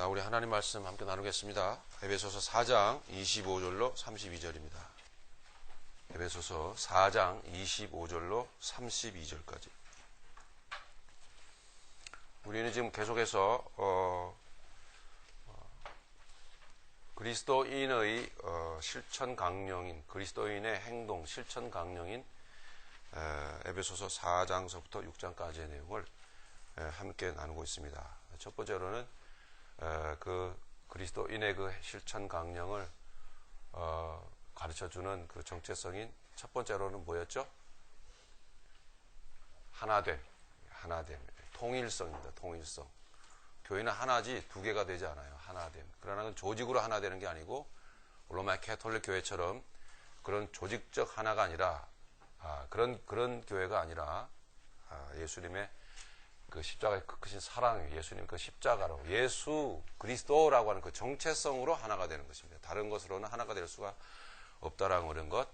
자, 우리 하나님 말씀 함께 나누겠습니다. 에베소서 4장 25절로 32절입니다. 에베소서 4장 25절로 32절까지. 우리는 지금 계속해서 그리스도인의 실천 강령인, 그리스도인의 행동 실천 강령인 에베소서 4장서부터 6장까지의 내용을 함께 나누고 있습니다. 첫 번째로는 그 그리스도인의 그 실천 강령을 가르쳐주는 그 정체성인 첫 번째로는 뭐였죠? 하나됨, 통일성입니다. 통일성. 교회는 하나지 두 개가 되지 않아요. 하나됨. 그러나 그건 조직으로 하나 되는 게 아니고 로마 캐톨릭 교회처럼 그런 조직적 하나가 아니라 그런 교회가 아니라 예수님의 그 십자가의 크신 사랑, 예수님 그 십자가로 예수 그리스도라고 하는 그 정체성으로 하나가 되는 것입니다. 다른 것으로는 하나가 될 수가 없다라는 그런 것,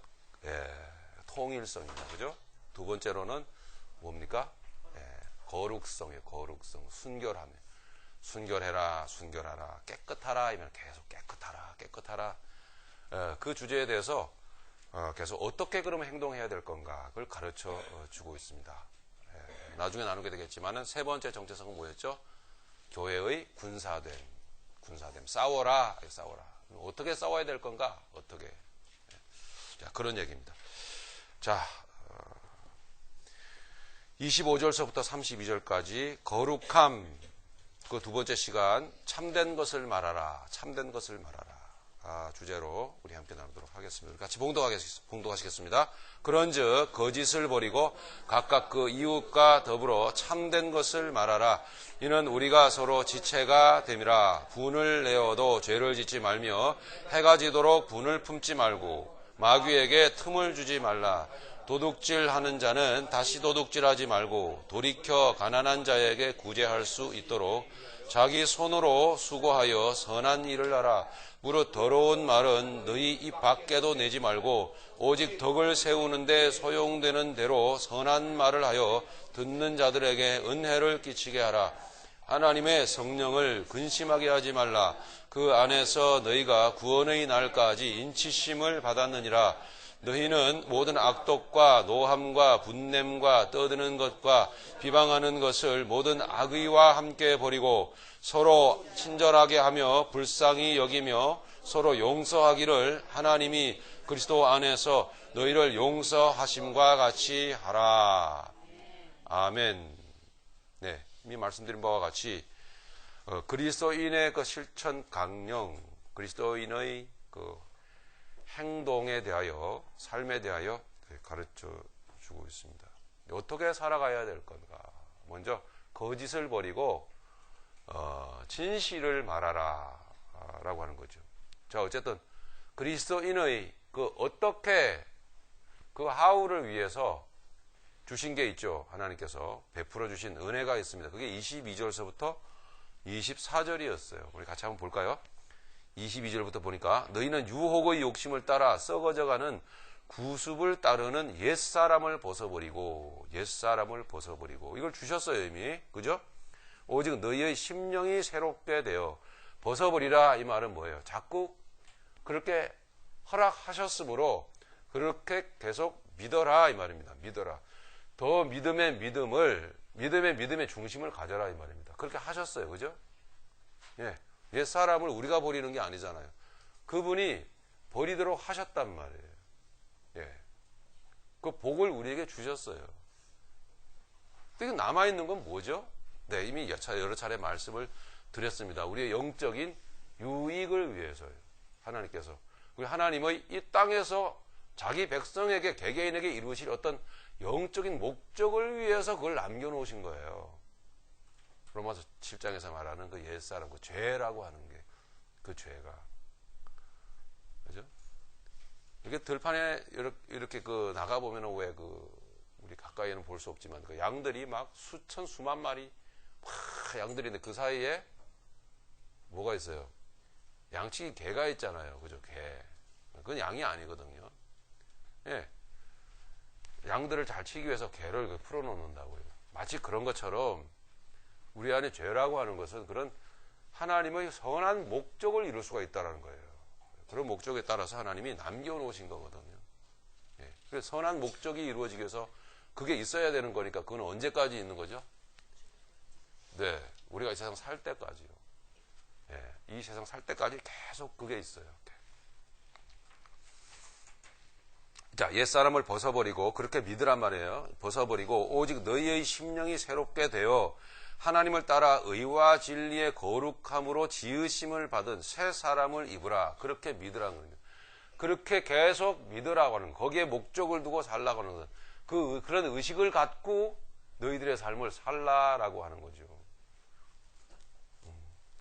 통일성입니다. 그죠? 두 번째로는 뭡니까? 거룩성이에요. 거룩성, 순결함. 순결해라, 순결하라, 깨끗하라, 이면 계속 깨끗하라. 그 주제에 대해서 계속 어떻게 그러면 행동해야 될 건가, 그걸 가르쳐 주고 있습니다. 나중에 나누게 되겠지만은 세 번째 정체성은 뭐였죠? 교회의 군사됨. 싸워라. 어떻게 싸워야 될 건가? 어떻게? 자, 그런 얘기입니다. 자, 25절서부터 32절까지 거룩함, 그 두 번째 시간, 참된 것을 말하라. 주제로 우리 함께 나누도록 하겠습니다. 같이 봉독하시겠습니다. 그런즉 거짓을 버리고 각각 그 이웃과 더불어 참된 것을 말하라. 이는 우리가 서로 지체가 됨이라. 분을 내어도 죄를 짓지 말며 해가 지도록 분을 품지 말고 마귀에게 틈을 주지 말라. 도둑질하는 자는 다시 도둑질하지 말고 돌이켜 가난한 자에게 구제할 수 있도록 자기 손으로 수고하여 선한 일을 하라. 무릇 더러운 말은 너희 입 밖에도 내지 말고 오직 덕을 세우는데 소용되는 대로 선한 말을 하여 듣는 자들에게 은혜를 끼치게 하라. 하나님의 성령을 근심하게 하지 말라. 그 안에서 너희가 구원의 날까지 인치심을 받았느니라. 너희는 모든 악독과 노함과 분냄과 떠드는 것과 비방하는 것을 모든 악의와 함께 버리고 서로 친절하게 하며 불쌍히 여기며 서로 용서하기를 하나님이 그리스도 안에서 너희를 용서하심과 같이 하라. 아멘. 네, 이미 말씀드린 바와 같이 그리스도인의 그 실천 강령, 그리스도인의 그 행동에 대하여, 삶에 대하여 가르쳐 주고 있습니다. 어떻게 살아가야 될 건가? 먼저 거짓을 버리고 진실을 말하라 라고 하는 거죠. 자, 어쨌든 그리스도인의 그 어떻게 그 how를 위해서 주신 게 있죠. 하나님께서 베풀어 주신 은혜가 있습니다. 그게 22절서부터 24절이었어요. 우리 같이 한번 볼까요? 22절부터 보니까 너희는 유혹의 욕심을 따라 썩어져가는 구습을 따르는 옛사람을 벗어버리고 이걸 주셨어요. 이미. 그죠? 오직 너희의 심령이 새롭게 되어 벗어버리라. 이 말은 뭐예요? 자꾸 그렇게 허락하셨으므로 그렇게 계속 믿어라. 이 말입니다. 믿어라. 더 믿음의 중심을 가져라. 이 말입니다. 그렇게 하셨어요. 그죠? 예. 옛사람을 우리가 버리는 게 아니잖아요. 그분이 버리도록 하셨단 말이에요. 예. 그 복을 우리에게 주셨어요. 근데 남아있는 건 뭐죠? 네, 이미 여러 차례 말씀을 드렸습니다. 우리의 영적인 유익을 위해서요. 하나님께서. 우리 하나님의 이 땅에서 자기 백성에게, 개개인에게 이루실 어떤 영적인 목적을 위해서 그걸 남겨놓으신 거예요. 로마서 7장에서 말하는 그 옛사람, 그 죄라고 하는 게, 그 죄가. 그죠? 이렇게 들판에 이렇게 그 나가보면은 왜 우리 가까이에는 볼 수 없지만 그 양들이 막 수천, 수만 마리, 양들인데 그 사이에 뭐가 있어요? 양치기 개가 있잖아요. 그죠? 개. 그건 양이 아니거든요. 예. 양들을 잘 치기 위해서 개를 풀어놓는다고요. 마치 그런 것처럼 우리 안에 죄라고 하는 것은 그런 하나님의 선한 목적을 이룰 수가 있다는 거예요. 그런 목적에 따라서 하나님이 남겨놓으신 거거든요. 예. 그래서 선한 목적이 이루어지기 위해서 그게 있어야 되는 거니까 그건 언제까지 있는 거죠? 네, 우리가 이 세상 살 때까지요. 예. 이 세상 살 때까지 계속 그게 있어요. 자, 옛사람을 벗어버리고 그렇게 믿으란 말이에요. 벗어버리고 오직 너희의 심령이 새롭게 되어 하나님을 따라 의와 진리의 거룩함으로 지으심을 받은 새 사람을 입으라. 그렇게 믿으라는 거예요. 그렇게 계속 믿으라고 하는, 거기에 목적을 두고 살라고 하는 것. 그런 의식을 갖고 너희들의 삶을 살라라고 하는 거죠.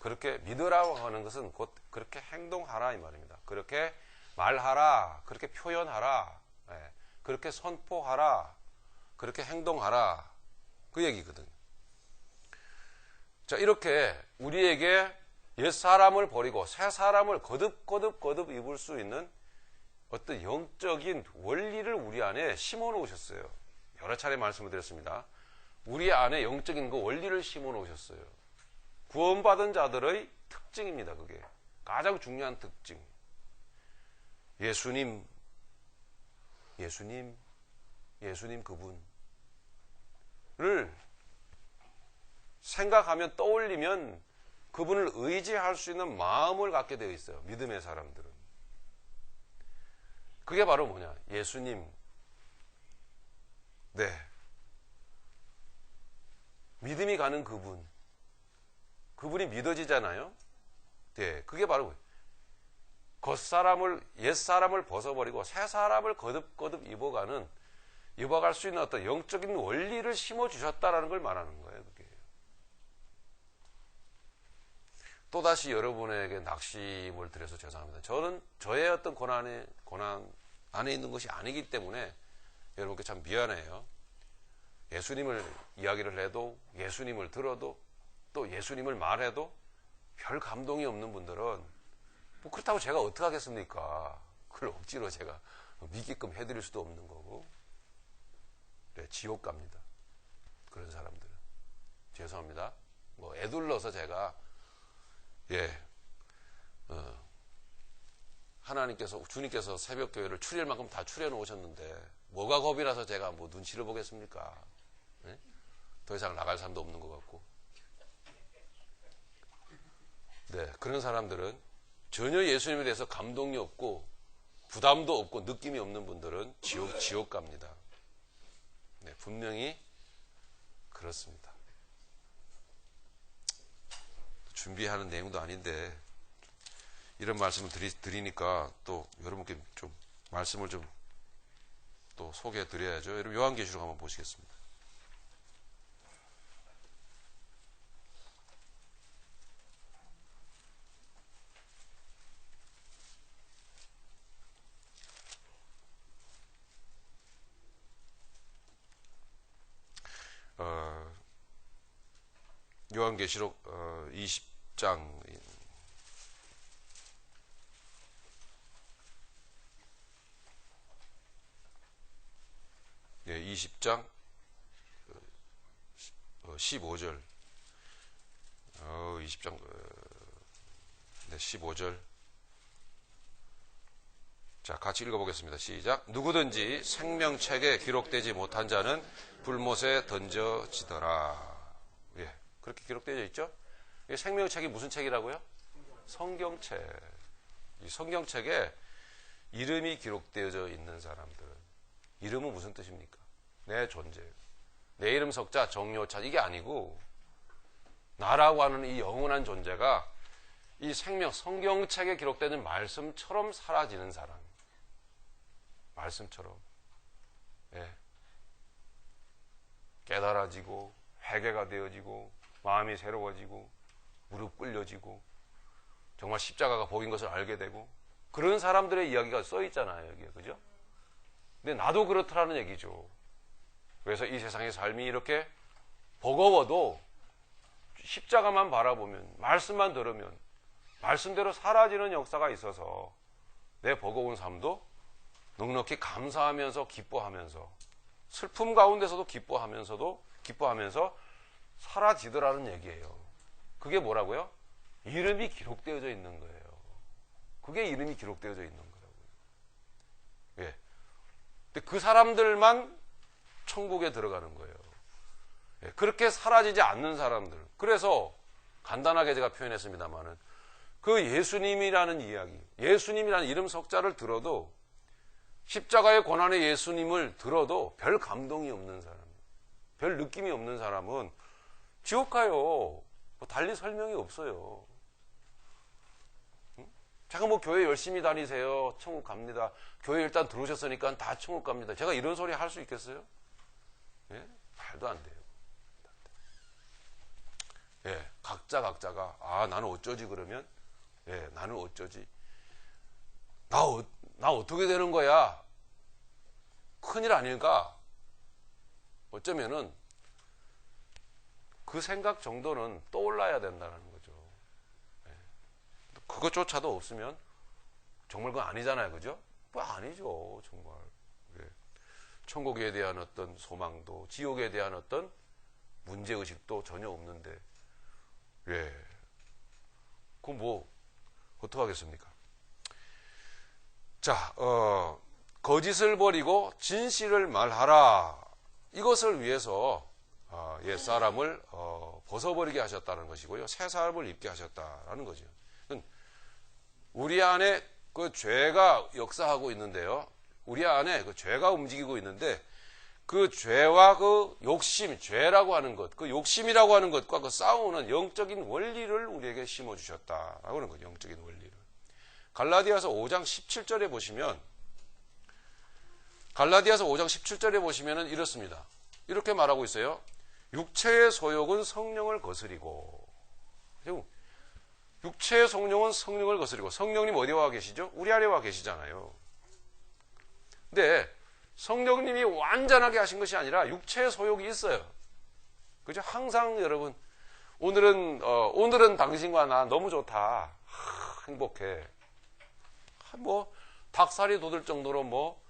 그렇게 믿으라고 하는 것은 곧 그렇게 행동하라 이 말입니다. 그렇게 말하라. 그렇게 표현하라. 예. 그렇게 선포하라. 그렇게 행동하라. 그 얘기거든요. 자, 이렇게 우리에게 옛사람을 버리고 새 사람을 거듭 입을 수 있는 어떤 영적인 원리를 우리 안에 심어 놓으셨어요. 여러 차례 말씀을 드렸습니다. 우리 안에 영적인 그 원리를 심어 놓으셨어요. 구원받은 자들의 특징입니다. 그게 가장 중요한 특징. 예수님 그분을 생각하면 떠올리면 그분을 의지할 수 있는 마음을 갖게 되어 있어요. 믿음의 사람들은. 그게 바로 뭐냐? 예수님. 네. 믿음이 가는 그분. 그분이 믿어지잖아요. 네. 그게 바로 옛사람을 벗어버리고 새 사람을 거듭 입어갈 수 있는 어떤 영적인 원리를 심어주셨다라는 걸 말하는 거예요. 그게. 또다시 여러분에게 낙심을 드려서 죄송합니다. 저는 저의 어떤 고난 안에 있는 것이 아니기 때문에 여러분께 참 미안해요. 예수님을 이야기를 해도, 예수님을 들어도, 또 예수님을 말해도 별 감동이 없는 분들은 뭐 그렇다고 제가 어떻게 하겠습니까? 그걸 억지로 제가 믿게끔 해드릴 수도 없는 거고. 네, 지옥 갑니다. 그런 사람들은. 죄송합니다. 뭐 애둘러서 제가 주님께서 새벽 교회를 추릴 만큼 다 추려 놓으셨는데 뭐가 겁이 나서 제가 뭐 눈치를 보겠습니까? 네? 더 이상 나갈 사람도 없는 것 같고. 네, 그런 사람들은 전혀 예수님에 대해서 감동이 없고 부담도 없고 느낌이 없는 분들은 지옥 갑니다. 네, 분명히 그렇습니다. 준비하는 내용도 아닌데 이런 말씀을 드리니까 또 여러분께 좀 말씀을 좀 또 소개해 드려야죠. 여러분 요한계시록 한번 보시겠습니다. 요한계시록 20장 네, 20장 15절 20장 15절 자, 같이 읽어보겠습니다. 시작. 누구든지 생명책에 기록되지 못한 자는 불못에 던져지더라. 예, 그렇게 기록되어 있죠? 이 생명책이 무슨 책이라고요? 성경책. 이 성경책에 이름이 기록되어져 있는 사람들은 이름은 무슨 뜻입니까? 내 존재. 내 이름 석자 정요차 이게 아니고 나라고 하는 이 영원한 존재가 이 성경책에 기록되는 말씀처럼 사라지는 사람. 말씀처럼. 예. 깨달아지고 회개가 되어지고 마음이 새로워지고 무릎 꿇려지고 정말 십자가가 복인 것을 알게 되고 그런 사람들의 이야기가 써 있잖아요. 여기에. 그죠? 근데 나도 그렇더라는 얘기죠. 그래서 이 세상의 삶이 이렇게 버거워도 십자가만 바라보면 말씀만 들으면 말씀대로 사라지는 역사가 있어서 내 버거운 삶도 넉넉히 감사하면서 기뻐하면서 슬픔 가운데서도 기뻐하면서 사라지더라는 얘기예요. 그게 뭐라고요? 이름이 기록되어져 있는 거예요. 그게 이름이 기록되어져 있는 거라고요. 예. 근데 그 사람들만 천국에 들어가는 거예요. 예. 그렇게 사라지지 않는 사람들. 그래서 간단하게 제가 표현했습니다만은 그 예수님이라는 이야기, 예수님이라는 이름 석자를 들어도 십자가의 고난의 예수님을 들어도 별 감동이 없는 사람, 별 느낌이 없는 사람은 지옥 가요. 뭐 달리 설명이 없어요. 제가 뭐 교회 열심히 다니세요. 천국 갑니다. 교회 일단 들어오셨으니까 다 천국 갑니다. 제가 이런 소리 할 수 있겠어요? 예? 말도 안 돼요. 예, 각자가 나는 어쩌지 그러면? 예, 나는 어쩌지? 나 어떻게 되는 거야? 큰일 아닐까? 어쩌면은 그 생각 정도는 떠올라야 된다는 거죠. 예. 그것조차도 없으면 정말 그건 아니잖아요. 그죠? 뭐 아니죠. 정말. 예. 천국에 대한 어떤 소망도 지옥에 대한 어떤 문제의식도 전혀 없는데 예. 그럼 뭐 어떡하겠습니까? 자, 거짓을 버리고 진실을 말하라. 이것을 위해서 옛 사람을 벗어버리게 하셨다는 것이고요. 새 사람을 입게 하셨다라는 거죠. 우리 안에 그 죄가 역사하고 있는데요. 우리 안에 그 죄가 움직이고 있는데 그 죄와 그 욕심, 죄라고 하는 것, 그 욕심이라고 하는 것과 그 싸우는 영적인 원리를 우리에게 심어주셨다라고 하는 거죠. 영적인 원리를. 갈라디아서 5장 17절에 보시면 갈라디아서 5장 17절에 보시면은 이렇습니다. 이렇게 말하고 있어요. 육체의 소욕은 성령을 거스리고 육체의 성령은 성령을 거스리고 성령님 어디에 와 계시죠? 우리 안에 와 계시잖아요. 근데 성령님이 완전하게 하신 것이 아니라 육체의 소욕이 있어요. 그죠? 항상 여러분 오늘은 당신과 나 너무 좋다. 행복해. 뭐 닭살이 돋을 정도로 뭐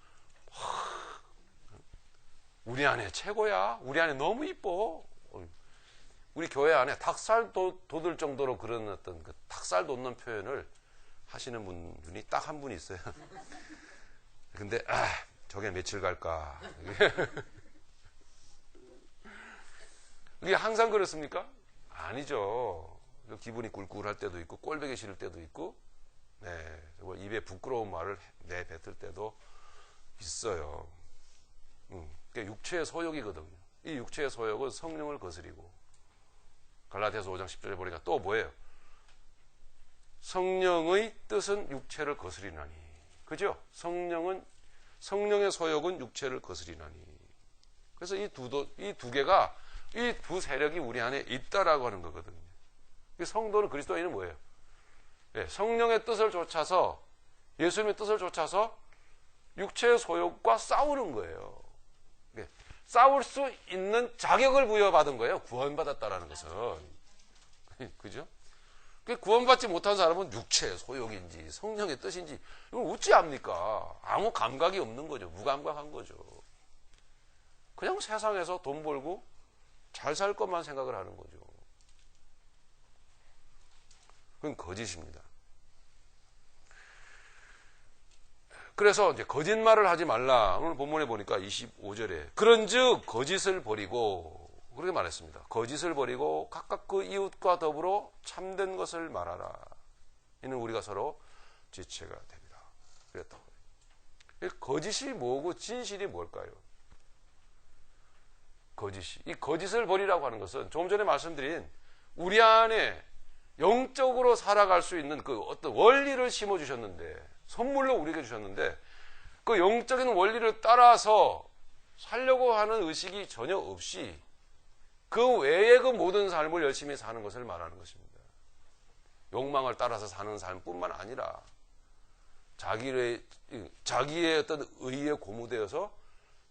우리 안에 최고야. 우리 안에 너무 이뻐. 우리 교회 안에 닭살 돋을 정도로 그런 어떤 그 닭살 돋는 표현을 하시는 분이 딱 한 분 있어요. 근데 저게 며칠 갈까? 이게 항상 그렇습니까? 아니죠. 기분이 꿀꿀할 때도 있고 꼴보기 싫을 때도 있고 네, 입에 부끄러운 말을 내뱉을 때도 있어요. 그게 육체의 소욕이거든요. 이 육체의 소욕은 성령을 거스리고 갈라디아서 5장 10절에 보니까 또 뭐예요? 성령의 뜻은 육체를 거스리나니. 그죠? 성령의 소욕은 육체를 거스리나니. 그래서 이 두 개가, 이 두 세력이 우리 안에 있다라고 하는 거거든요. 성도는 그리스도인은 뭐예요? 네, 성령의 뜻을 쫓아서, 예수님의 뜻을 쫓아서 육체의 소욕과 싸우는 거예요. 네, 싸울 수 있는 자격을 부여받은 거예요. 구원받았다라는 것은. 그죠? 구원받지 못한 사람은 육체의 소욕인지 성령의 뜻인지 이걸 어찌합니까? 아무 감각이 없는 거죠. 무감각한 거죠. 그냥 세상에서 돈 벌고 잘 살 것만 생각을 하는 거죠. 그건 거짓입니다. 그래서 이제 거짓말을 하지 말라. 오늘 본문에 보니까 25절에 그런즉 거짓을 버리고 그렇게 말했습니다. 거짓을 버리고 각각 그 이웃과 더불어 참된 것을 말하라. 이는 우리가 서로 지체가 됩니다. 그랬다고. 거짓이 뭐고 진실이 뭘까요? 거짓이. 이 거짓을 버리라고 하는 것은 조금 전에 말씀드린 우리 안에 영적으로 살아갈 수 있는 그 어떤 원리를 심어주셨는데, 선물로 우리에게 주셨는데, 그 영적인 원리를 따라서 살려고 하는 의식이 전혀 없이 그 외의 그 모든 삶을 열심히 사는 것을 말하는 것입니다. 욕망을 따라서 사는 삶뿐만 아니라 자기의 어떤 의의에 고무되어서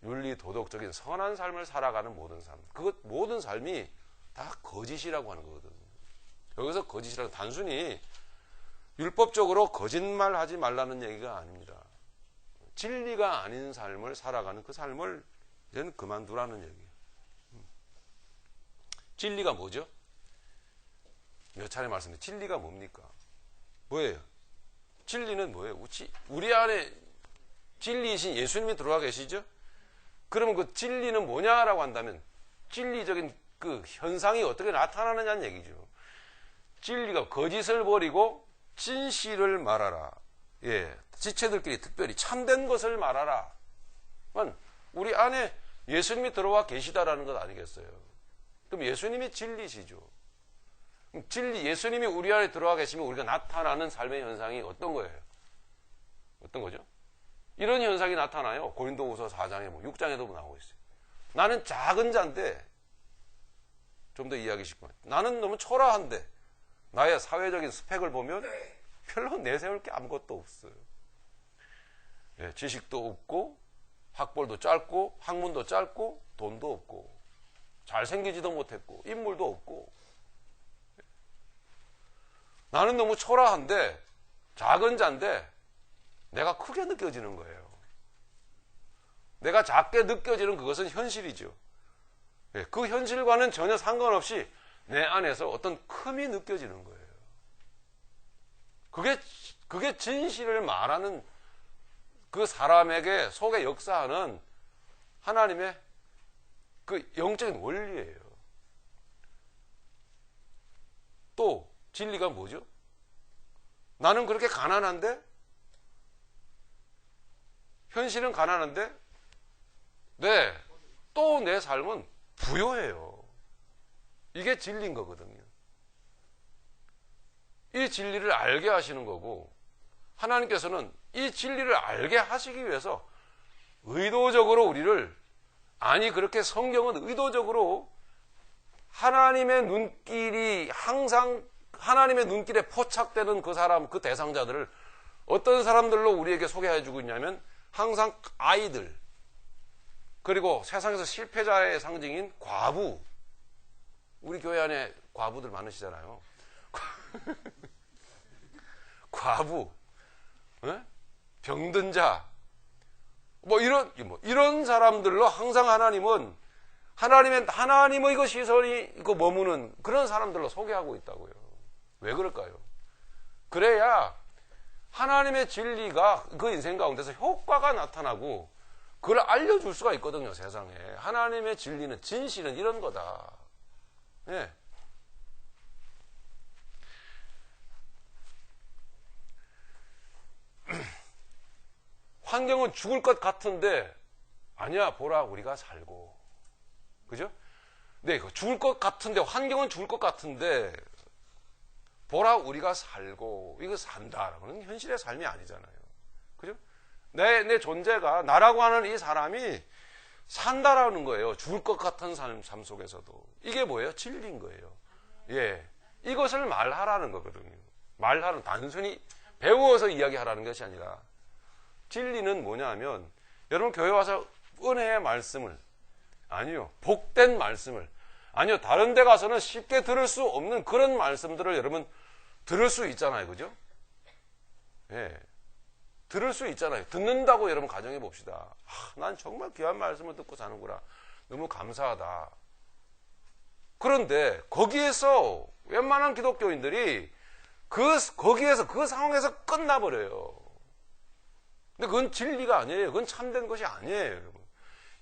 윤리 도덕적인 선한 삶을 살아가는 모든 삶, 그것 모든 삶이 다 거짓이라고 하는 거거든요. 여기서 거짓이라는 단순히 율법적으로 거짓말하지 말라는 얘기가 아닙니다. 진리가 아닌 삶을 살아가는 그 삶을 이제는 그만두라는 얘기예요. 진리가 뭐죠? 몇 차례 말씀드린 진리가 뭡니까? 뭐예요? 진리는 뭐예요? 우리 안에 진리이신 예수님이 들어와 계시죠? 그러면 그 진리는 뭐냐라고 한다면 진리적인 그 현상이 어떻게 나타나느냐는 얘기죠. 진리가 거짓을 버리고 진실을 말하라. 예, 지체들끼리 특별히 참된 것을 말하라. 우리 안에 예수님이 들어와 계시다라는 것 아니겠어요? 그럼 예수님이 진리시죠. 진리, 예수님이 우리 안에 들어와 계시면 우리가 나타나는 삶의 현상이 어떤 거예요? 어떤 거죠? 이런 현상이 나타나요. 고린도후서 4장에 6장에도 나오고 있어요. 나는 작은 자인데, 좀 더 이해하기 쉽구나. 나는 너무 초라한데, 나의 사회적인 스펙을 보면 별로 내세울 게 아무것도 없어요. 예, 지식도 없고, 학벌도 짧고, 학문도 짧고, 돈도 없고, 잘생기지도 못했고, 인물도 없고. 나는 너무 초라한데, 작은 자인데, 내가 크게 느껴지는 거예요. 내가 작게 느껴지는 그것은 현실이죠. 예, 그 현실과는 전혀 상관없이 내 안에서 어떤 큼이 느껴지는 거예요. 그게 진실을 말하는 그 사람에게 속에 역사하는 하나님의 그 영적인 원리예요. 또 진리가 뭐죠? 나는 그렇게 가난한데, 현실은 가난한데, 네, 또 내 삶은 부요해요. 이게 진리인 거거든요. 이 진리를 알게 하시는 거고, 하나님께서는 이 진리를 알게 하시기 위해서 의도적으로 우리를, 아니 그렇게 성경은 의도적으로 하나님의 눈길이 항상 하나님의 눈길에 포착되는 그 사람, 그 대상자들을 어떤 사람들로 우리에게 소개해 주고 있냐면 항상 아이들, 그리고 세상에서 실패자의 상징인 과부. 우리 교회 안에 과부들 많으시잖아요. 과부, 병든 자, 이런 사람들로 항상 하나님의 그 시선이 머무는 그런 사람들로 소개하고 있다고요. 왜 그럴까요? 그래야 하나님의 진리가 그 인생 가운데서 효과가 나타나고 그걸 알려줄 수가 있거든요, 세상에. 하나님의 진리는, 진실은 이런 거다. 예. 환경은 죽을 것 같은데, 아니야, 보라, 우리가 살고. 그죠? 네, 죽을 것 같은데, 환경은 죽을 것 같은데, 보라, 우리가 살고, 이거 산다라고는 현실의 삶이 아니잖아요. 그죠? 내 존재가, 나라고 하는 이 사람이 산다라는 거예요. 죽을 것 같은 삶 속에서도. 이게 뭐예요? 진리인 거예요. 예. 이것을 말하라는 거거든요. 말하는, 단순히 배워서 이야기하라는 것이 아니라, 진리는 뭐냐 하면, 여러분 교회 와서 은혜의 말씀을, 아니요, 복된 말씀을, 아니요, 다른 데 가서는 쉽게 들을 수 없는 그런 말씀들을 여러분 들을 수 있잖아요. 그죠? 예. 들을 수 있잖아요. 듣는다고 여러분 가정해 봅시다. 난 정말 귀한 말씀을 듣고 사는구나. 너무 감사하다. 그런데 거기에서 웬만한 기독교인들이 거기에서 그 상황에서 끝나버려요. 근데 그건 진리가 아니에요. 그건 참된 것이 아니에요, 여러분.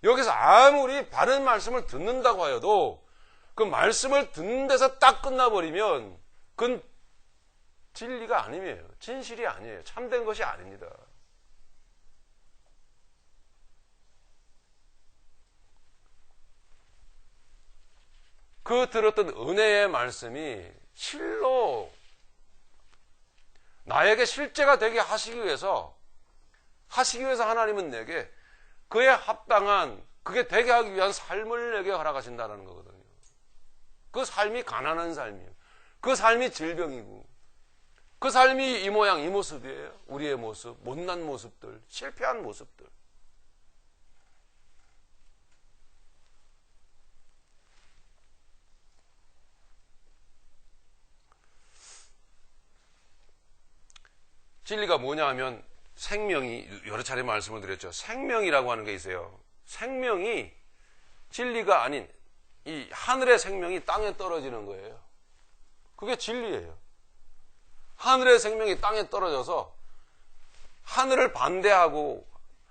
여기서 아무리 바른 말씀을 듣는다고 하여도 그 말씀을 듣는 데서 딱 끝나버리면 그건 진리가 아니에요. 진실이 아니에요. 참된 것이 아닙니다. 그 들었던 은혜의 말씀이 실로 나에게 실제가 되게 하시기 위해서 하나님은 내게 그에 합당한, 그게 되게 하기 위한 삶을 내게 허락하신다는 거거든요. 그 삶이 가난한 삶이에요. 그 삶이 질병이고, 그 삶이 이 모양, 이 모습이에요. 우리의 모습, 못난 모습들, 실패한 모습들. 진리가 뭐냐 하면 생명이, 여러 차례 말씀을 드렸죠. 생명이라고 하는 게 있어요. 생명이 진리가 아닌 이 하늘의 생명이 땅에 떨어지는 거예요. 그게 진리예요. 하늘의 생명이 땅에 떨어져서 하늘을 반대하고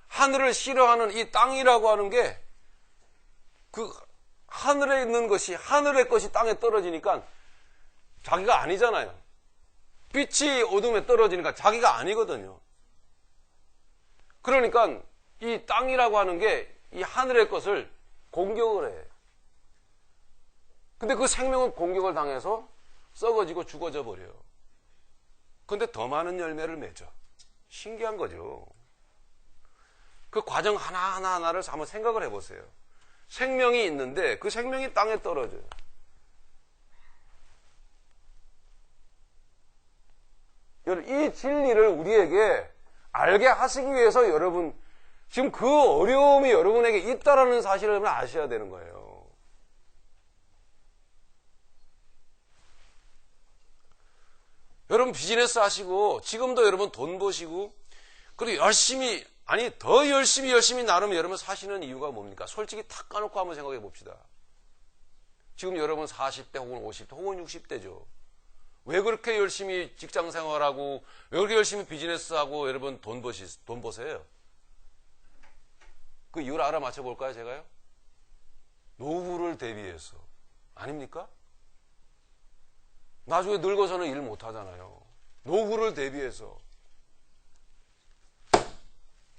하늘을 싫어하는 이 땅이라고 하는 게 그 하늘에 있는 것이, 하늘의 것이 땅에 떨어지니까 자기가 아니잖아요. 빛이 어둠에 떨어지니까 자기가 아니거든요. 그러니까 이 땅이라고 하는 게 이 하늘의 것을 공격을 해. 근데 그 생명은 공격을 당해서 썩어지고 죽어져 버려요. 근데 더 많은 열매를 맺어. 신기한 거죠. 그 과정 하나하나를 한번 생각을 해보세요. 생명이 있는데 그 생명이 땅에 떨어져요. 여러분, 이 진리를 우리에게 알게 하시기 위해서 여러분, 지금 그 어려움이 여러분에게 있다라는 사실을 여러분 아셔야 되는 거예요. 여러분 비즈니스 하시고 지금도 여러분 돈 버시고 그리고 열심히, 아니 더 열심히 나름 여러분 사시는 이유가 뭡니까? 솔직히 탁 까놓고 한번 생각해 봅시다. 지금 여러분 40대 혹은 50대 혹은 60대죠. 왜 그렇게 열심히 직장 생활하고 왜 그렇게 열심히 비즈니스하고 여러분 돈 버세요? 그 이유를 알아맞혀 볼까요, 제가요? 노후를 대비해서. 아닙니까? 나중에 늙어서는 일 못 하잖아요. 노후를 대비해서.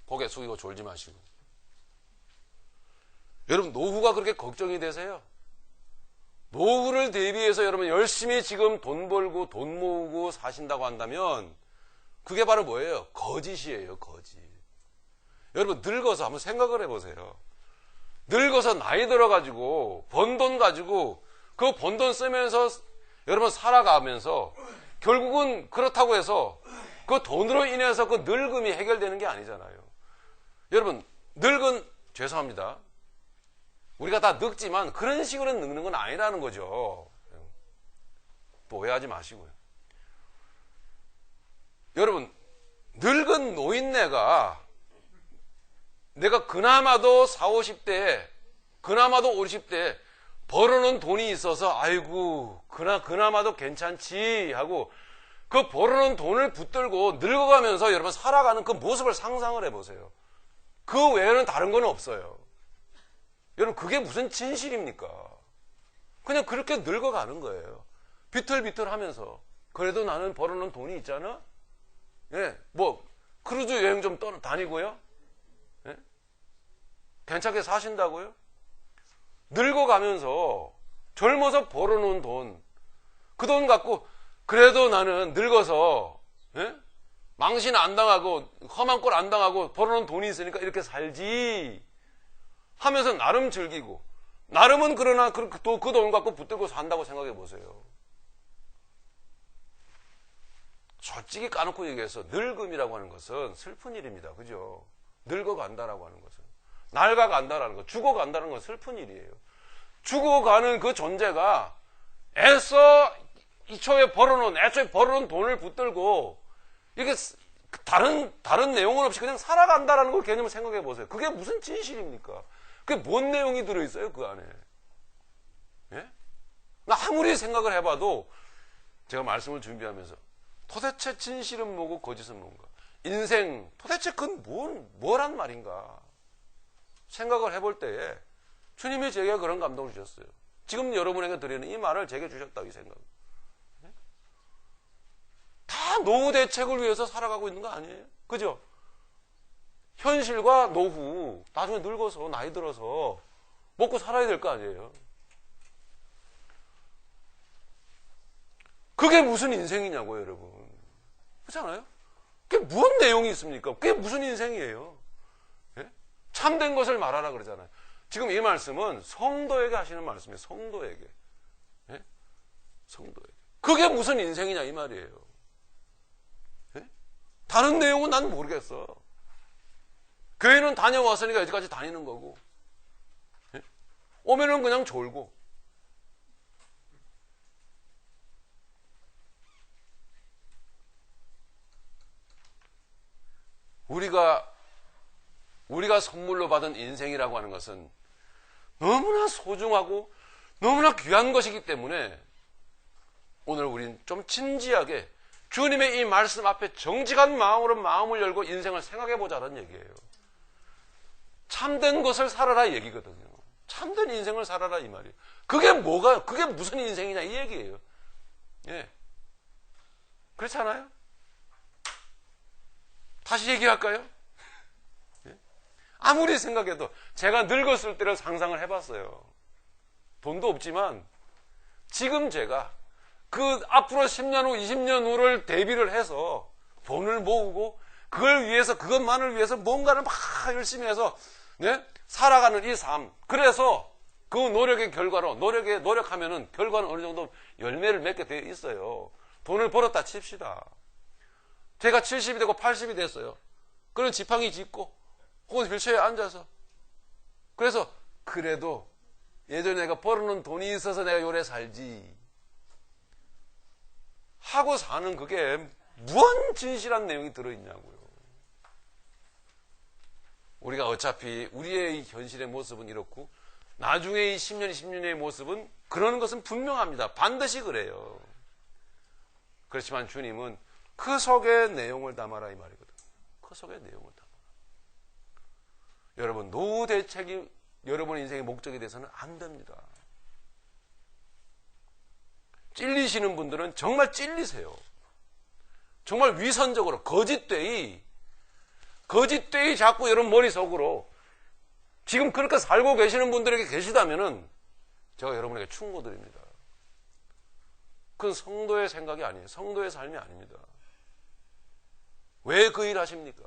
고개 숙이고 졸지 마시고. 여러분, 노후가 그렇게 걱정이 되세요? 노후를 대비해서 여러분 열심히 지금 돈 벌고 돈 모으고 사신다고 한다면 그게 바로 뭐예요? 거짓이에요, 거짓. 여러분, 늙어서 한번 생각을 해보세요. 늙어서 나이 들어가지고 번 돈 가지고 그 번 돈 쓰면서 여러분 살아가면서 결국은 그렇다고 해서 그 돈으로 인해서 그 늙음이 해결되는 게 아니잖아요. 여러분, 죄송합니다. 우리가 다 늙지만 그런 식으로 늙는 건 아니라는 거죠. 또 오해하지 마시고요. 여러분, 늙은 노인네가 내가 그나마도 40, 50대에 그나마도 50대에 벌어놓은 돈이 있어서 아이고 그나마도 괜찮지 하고 그 벌어놓은 돈을 붙들고 늙어가면서 여러분 살아가는 그 모습을 상상을 해보세요. 그 외에는 다른 건 없어요. 여러분, 그게 무슨 진실입니까? 그냥 그렇게 늙어가는 거예요. 비틀비틀 하면서. 그래도 나는 벌어놓은 돈이 있잖아? 예, 크루즈 여행 좀 다니고요? 예? 괜찮게 사신다고요? 늙어가면서 젊어서 벌어놓은 돈, 그 돈 갖고 그래도 나는 늙어서, 예? 망신 안 당하고, 험한 꼴 안 당하고 벌어놓은 돈이 있으니까 이렇게 살지. 하면서 나름 즐기고 나름은 그러나 또 그 돈 갖고 붙들고 산다고 생각해 보세요. 솔직히 까놓고 얘기해서 늙음이라고 하는 것은 슬픈 일입니다. 그죠? 늙어간다라고 하는 것은 낡아간다라는 것, 죽어간다는 건 슬픈 일이에요. 죽어가는 그 존재가 애초에 벌어놓은 돈을 붙들고 이게 다른 내용은 없이 그냥 살아간다라는 걸 개념을 생각해 보세요. 그게 무슨 진실입니까? 그게 뭔 내용이 들어있어요, 그 안에? 예? 나 아무리 생각을 해봐도 제가 말씀을 준비하면서 도대체 진실은 뭐고 거짓은 뭔가? 인생, 도대체 그건 뭐란 말인가? 생각을 해볼 때에 주님이 제게 그런 감동을 주셨어요. 지금 여러분에게 드리는 이 말을 제게 주셨다고 이 생각. 예? 다 노후 대책을 위해서 살아가고 있는 거 아니에요? 그죠? 현실과 노후, 나중에 늙어서 나이 들어서 먹고 살아야 될 거 아니에요. 그게 무슨 인생이냐고요, 여러분. 그렇잖아요? 그게 무슨 내용이 있습니까? 그게 무슨 인생이에요? 예? 참된 것을 말하라 그러잖아요. 지금 이 말씀은 성도에게 하시는 말씀이에요. 성도에게. 예? 성도에게. 그게 무슨 인생이냐 이 말이에요. 예? 다른 내용은 난 모르겠어. 교회는 다녀왔으니까 여기까지 다니는 거고, 예? 오면은 그냥 졸고. 우리가 선물로 받은 인생이라고 하는 것은 너무나 소중하고 너무나 귀한 것이기 때문에 오늘 우린 좀 진지하게 주님의 이 말씀 앞에 정직한 마음으로 마음을 열고 인생을 생각해 보자는 얘기예요. 참된 것을 살아라 이 얘기거든요. 참된 인생을 살아라 이 말이에요. 그게 무슨 인생이냐 이 얘기예요. 예. 그렇지 않아요? 다시 얘기할까요? 예? 아무리 생각해도 제가 늙었을 때를 상상을 해봤어요. 돈도 없지만 지금 제가 그 앞으로 10년 후, 20년 후를 대비를 해서 돈을 모으고 그걸 위해서, 그것만을 위해서 뭔가를 막 열심히 해서 네? 살아가는 이 삶. 그래서 그 노력의 결과로 노력하면은 결과는 어느 정도 열매를 맺게 되어 있어요. 돈을 벌었다 칩시다. 제가 70이 되고 80이 됐어요. 그런 지팡이 짚고 혹은 휠체어에 앉아서 그래서 그래도 예전에 내가 벌어놓은 돈이 있어서 내가 요래 살지 하고 사는 그게 무언 진실한 내용이 들어있냐고요. 우리가 어차피 우리의 현실의 모습은 이렇고 나중에 이 10년, 20년의 모습은 그러는 것은 분명합니다. 반드시 그래요. 그렇지만 주님은 그 속의 내용을 담아라 이 말이거든요. 그 속의 내용을 담아라. 여러분 노후 대책이 여러분 인생의 목적이 돼서는 안 됩니다. 찔리시는 분들은 정말 찔리세요. 정말 위선적으로 거짓되이 자꾸 여러분 머릿속으로 지금 그렇게 살고 계시는 분들에게 계시다면은 제가 여러분에게 충고드립니다. 그건 성도의 생각이 아니에요. 성도의 삶이 아닙니다. 왜 그 일 하십니까?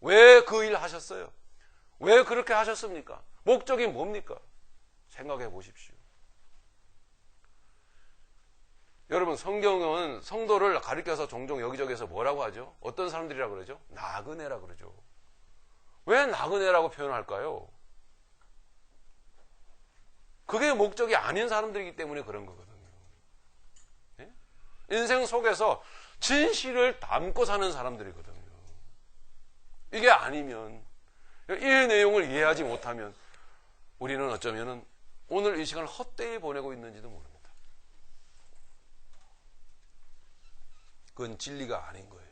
왜 그 일 하셨어요? 왜 그렇게 하셨습니까? 목적이 뭡니까? 생각해 보십시오. 여러분 성경은 성도를 가리켜서 종종 여기저기서 뭐라고 하죠? 어떤 사람들이라고 그러죠? 나그네라고 그러죠. 왜 나그네라고 표현할까요? 그게 목적이 아닌 사람들이기 때문에 그런 거거든요. 네? 인생 속에서 진실을 담고 사는 사람들이거든요. 이게 아니면 이 내용을 이해하지 못하면 우리는 어쩌면 오늘 이 시간을 헛되이 보내고 있는지도 모릅니다. 그건 진리가 아닌 거예요.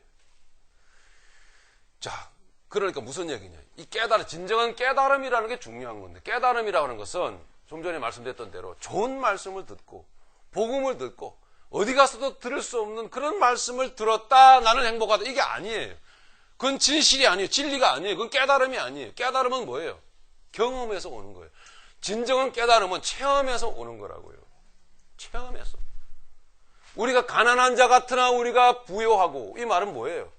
자, 그러니까 무슨 얘기냐. 이 진정한 깨달음이라는 게 중요한 건데, 깨달음이라고 하는 것은 좀 전에 말씀드렸던 대로 좋은 말씀을 듣고, 복음을 듣고, 어디 가서도 들을 수 없는 그런 말씀을 들었다, 나는 행복하다. 이게 아니에요. 그건 진실이 아니에요. 진리가 아니에요. 그건 깨달음이 아니에요. 깨달음은 뭐예요? 경험에서 오는 거예요. 진정한 깨달음은 체험에서 오는 거라고요. 체험에서. 우리가 가난한 자 같으나 우리가 부요하고, 이 말은 뭐예요?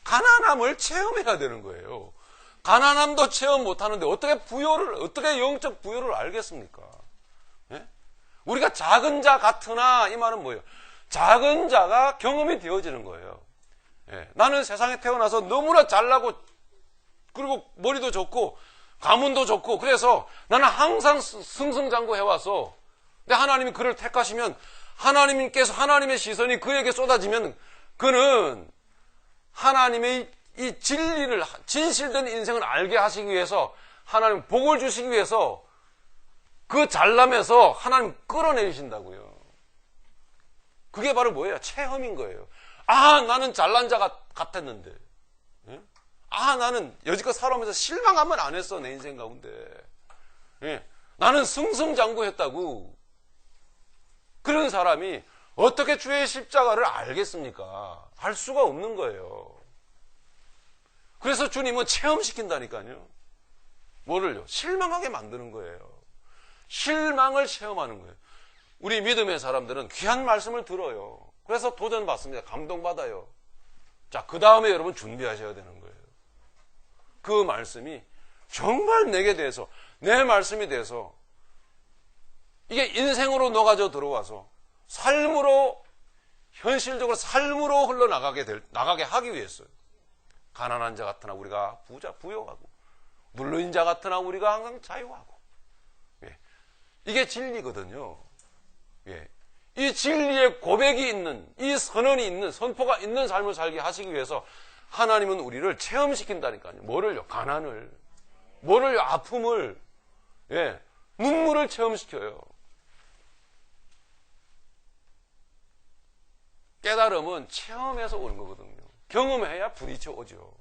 가난함을 체험해야 되는 거예요. 가난함도 체험 못하는데 어떻게 영적 부요를 알겠습니까? 예? 우리가 작은 자 같으나, 이 말은 뭐예요? 작은 자가 경험이 되어지는 거예요. 예. 나는 세상에 태어나서 너무나 잘나고, 그리고 머리도 좋고, 가문도 좋고, 그래서 나는 항상 승승장구해와서, 근데 하나님이 그를 택하시면, 하나님께서 하나님의 시선이 그에게 쏟아지면 그는 하나님의 이 진리를, 진실된 인생을 알게 하시기 위해서 하나님 복을 주시기 위해서 그 잘남에서 하나님 끌어내리신다고요. 그게 바로 뭐예요? 체험인 거예요. 아, 나는 잘난 자 같았는데. 예? 아, 나는 여지껏 살아오면서 실망하면 안 했어, 내 인생 가운데. 예? 나는 승승장구했다고. 그런 사람이 어떻게 주의 십자가를 알겠습니까? 알 수가 없는 거예요. 그래서 주님은 체험시킨다니까요. 뭐를요? 실망하게 만드는 거예요. 실망을 체험하는 거예요. 우리 믿음의 사람들은 귀한 말씀을 들어요. 그래서 도전받습니다. 감동받아요. 자, 그 다음에 여러분 준비하셔야 되는 거예요. 그 말씀이 정말 내게 대해서, 내 말씀이 돼서 이게 인생으로 녹아져 들어와서 삶으로, 현실적으로 삶으로 나가게 하기 위해서요. 가난한 자 같으나 우리가 부요하고, 눌러인 자 같으나 우리가 항상 자유하고. 예. 이게 진리거든요. 예. 이 진리의 고백이 있는, 이 선언이 있는, 선포가 있는 삶을 살게 하시기 위해서 하나님은 우리를 체험시킨다니까요. 뭐를요? 가난을. 뭐를요? 아픔을. 예. 눈물을 체험시켜요. 깨달음은 체험에서 오는 거거든요. 경험해야 부딪혀 오죠.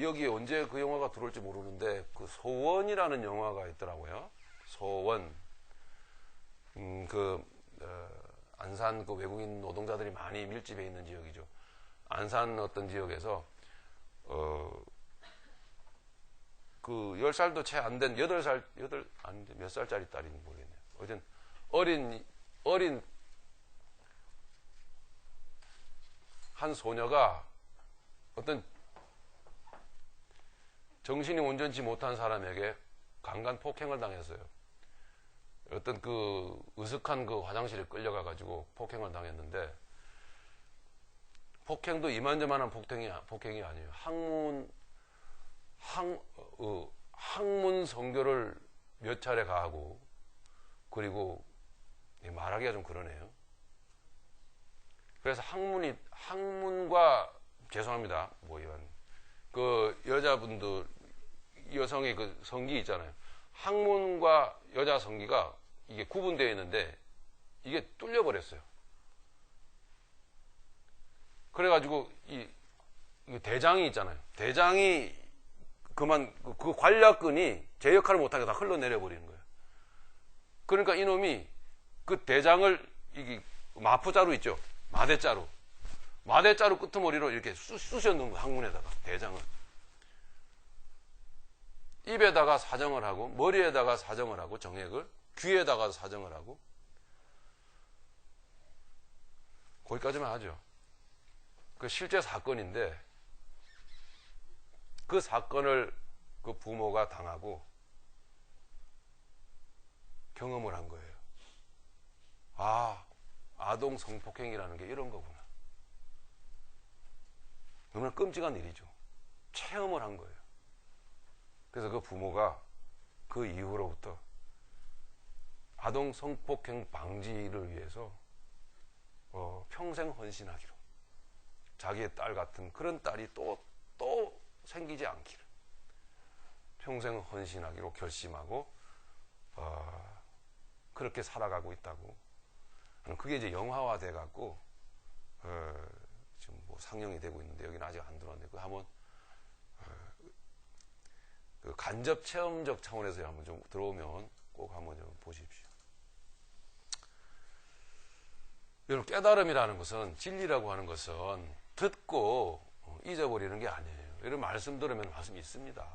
여기 언제 그 영화가 들어올지 모르는데 그 소원이라는 영화가 있더라고요. 소원. 안산 그 외국인 노동자들이 많이 밀집해 있는 지역이죠. 안산 어떤 지역에서 그 10살도 채 안 된 8살 아닌데 몇 살짜리 딸인지 모르겠네요. 어쨌든 어린 한 소녀가 어떤 정신이 온전치 못한 사람에게 강간 폭행을 당했어요. 어떤 그 으슥한 그 화장실에 끌려가 가지고 폭행을 당했는데, 폭행도 이만저만한 폭행이 아니에요. 학문 성교를 몇 차례 가하고, 그리고 말하기가 좀 그러네요. 그래서 학문과 죄송합니다. 뭐 이런 그 여자분들 여성의 그 성기 있잖아요. 학문과 여자 성기가 이게 구분되어 있는데 이게 뚫려 버렸어요. 그래가지고 이 대장이 있잖아요. 대장이 그 관략근이 제 역할을 못하게 다 흘러내려 버리는 거예요. 그러니까 이놈이 그 대장을 이게 마푸자루 있죠. 마대자루 끄트머리로 이렇게 쑤셔 넣은 거예요. 항문에다가 대장을. 입에다가 사정을 하고, 머리에다가 사정을 하고, 정액을 귀에다가 사정을 하고, 거기까지만 하죠. 그 실제 사건인데, 그 사건을 그 부모가 당하고 경험을 한 거예요. 아, 아동 성폭행이라는 게 이런 거구나. 너무나 끔찍한 일이죠. 체험을 한 거예요. 그래서 그 부모가 그 이후로부터 아동 성폭행 방지를 위해서 평생 헌신하기로, 자기의 딸 같은 그런 딸이 또 생기지 않기를 평생 헌신하기로 결심하고 그렇게 살아가고 있다고. 그게 이제 영화화돼 갖고 지금 뭐 상영이 되고 있는데 여기는 아직 안 들어왔는데 한번 그 간접 체험적 차원에서 한번 좀 들어오면 꼭 한번 좀 보십시오. 여러분, 깨달음이라는 것은, 진리라고 하는 것은 듣고 잊어버리는 게 아니에요. 여러분, 말씀 들으면 말씀이 있습니다.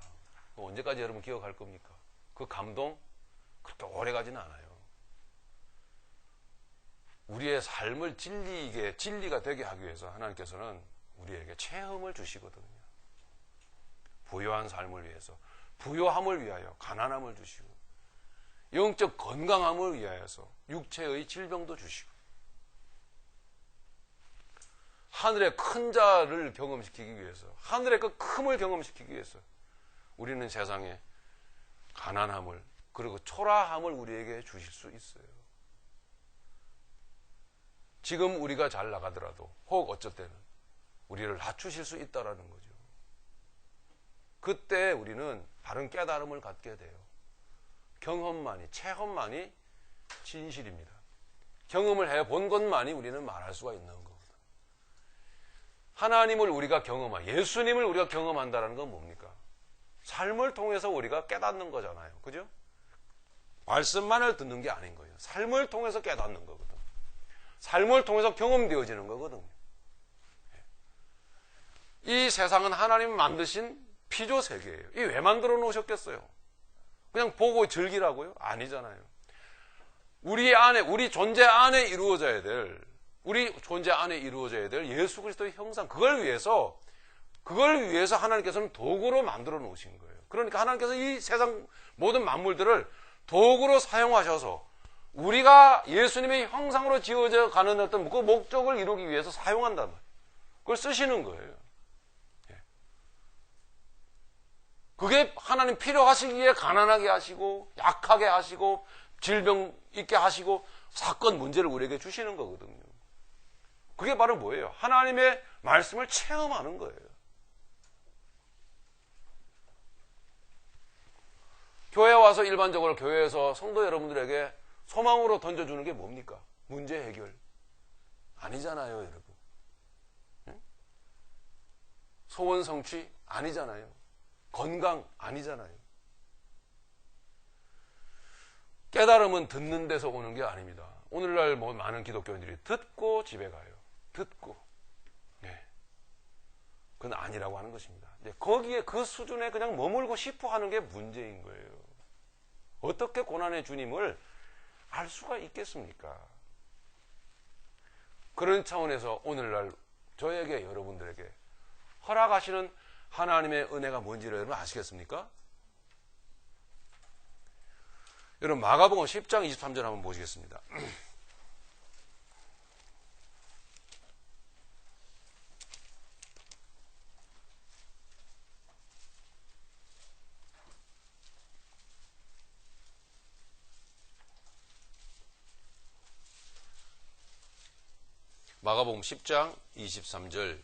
언제까지 여러분 기억할 겁니까? 그 감동 그렇게 오래 가지는 않아요. 우리의 삶을 진리가 되게 하기 위해서 하나님께서는 우리에게 체험을 주시거든요. 부요한 삶을 위해서, 부요함을 위하여 가난함을 주시고, 영적 건강함을 위하여서 육체의 질병도 주시고, 하늘의 큰 자를 경험시키기 위해서, 하늘의 그 큼을 경험시키기 위해서 우리는 세상에 가난함을, 그리고 초라함을 우리에게 주실 수 있어요. 지금 우리가 잘 나가더라도 혹 어쩔 때는 우리를 낮추실 수 있다라는 거죠. 그때 우리는 바른 깨달음을 갖게 돼요. 경험만이, 체험만이 진실입니다. 경험을 해본 것만이 우리는 말할 수가 있는 거거든요. 하나님을 우리가 예수님을 우리가 경험한다는 건 뭡니까? 삶을 통해서 우리가 깨닫는 거잖아요. 그죠? 말씀만을 듣는 게 아닌 거예요. 삶을 통해서 깨닫는 거거든요. 삶을 통해서 경험되어지는 거거든요. 이 세상은 하나님 만드신 피조 세계예요. 이 왜 만들어 놓으셨겠어요? 그냥 보고 즐기라고요? 아니잖아요. 우리 존재 안에 이루어져야 될 예수 그리스도의 형상, 그걸 위해서 하나님께서는 도구로 만들어 놓으신 거예요. 그러니까 하나님께서 이 세상 모든 만물들을 도구로 사용하셔서 우리가 예수님의 형상으로 지어져 가는 어떤 그 목적을 이루기 위해서 사용한단 말이에요. 그걸 쓰시는 거예요. 그게 하나님 필요하시기에 가난하게 하시고, 약하게 하시고, 질병 있게 하시고, 사건 문제를 우리에게 주시는 거거든요. 그게 바로 뭐예요? 하나님의 말씀을 체험하는 거예요. 교회 와서 일반적으로 교회에서 성도 여러분들에게 소망으로 던져주는 게 뭡니까? 문제 해결. 아니잖아요, 여러분. 소원 성취? 아니잖아요. 건강? 아니잖아요. 깨달음은 듣는 데서 오는 게 아닙니다. 오늘날 뭐 많은 기독교인들이 듣고 집에 가요. 듣고. 네. 그건 아니라고 하는 것입니다. 거기에 그 수준에 그냥 머물고 싶어 하는 게 문제인 거예요. 어떻게 고난의 주님을 알 수가 있겠습니까? 그런 차원에서 오늘날 저에게 여러분들에게 허락하시는 하나님의 은혜가 뭔지를 여러분 아시겠습니까? 여러분 마가복음 10장 23절 한번 보시겠습니다. 마가복음 10장 23절.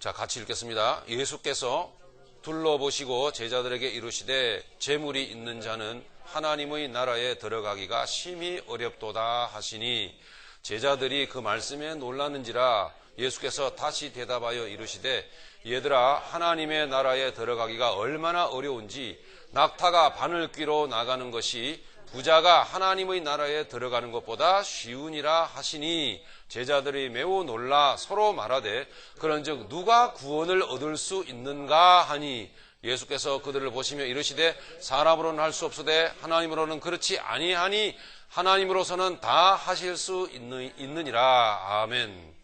자, 같이 읽겠습니다. 예수께서 둘러보시고 제자들에게 이르시되 재물이 있는 자는 하나님의 나라에 들어가기가 심히 어렵도다 하시니 제자들이 그 말씀에 놀랐는지라. 예수께서 다시 대답하여 이르시되 얘들아, 하나님의 나라에 들어가기가 얼마나 어려운지 낙타가 바늘 귀로 나가는 것이 부자가 하나님의 나라에 들어가는 것보다 쉬우니라 하시니 제자들이 매우 놀라 서로 말하되 그런즉 누가 구원을 얻을 수 있는가 하니 예수께서 그들을 보시며 이르시되 사람으로는 할 수 없으되 하나님으로는 그렇지 아니하니 하나님으로서는 다 하실 수 있느니라. 아멘.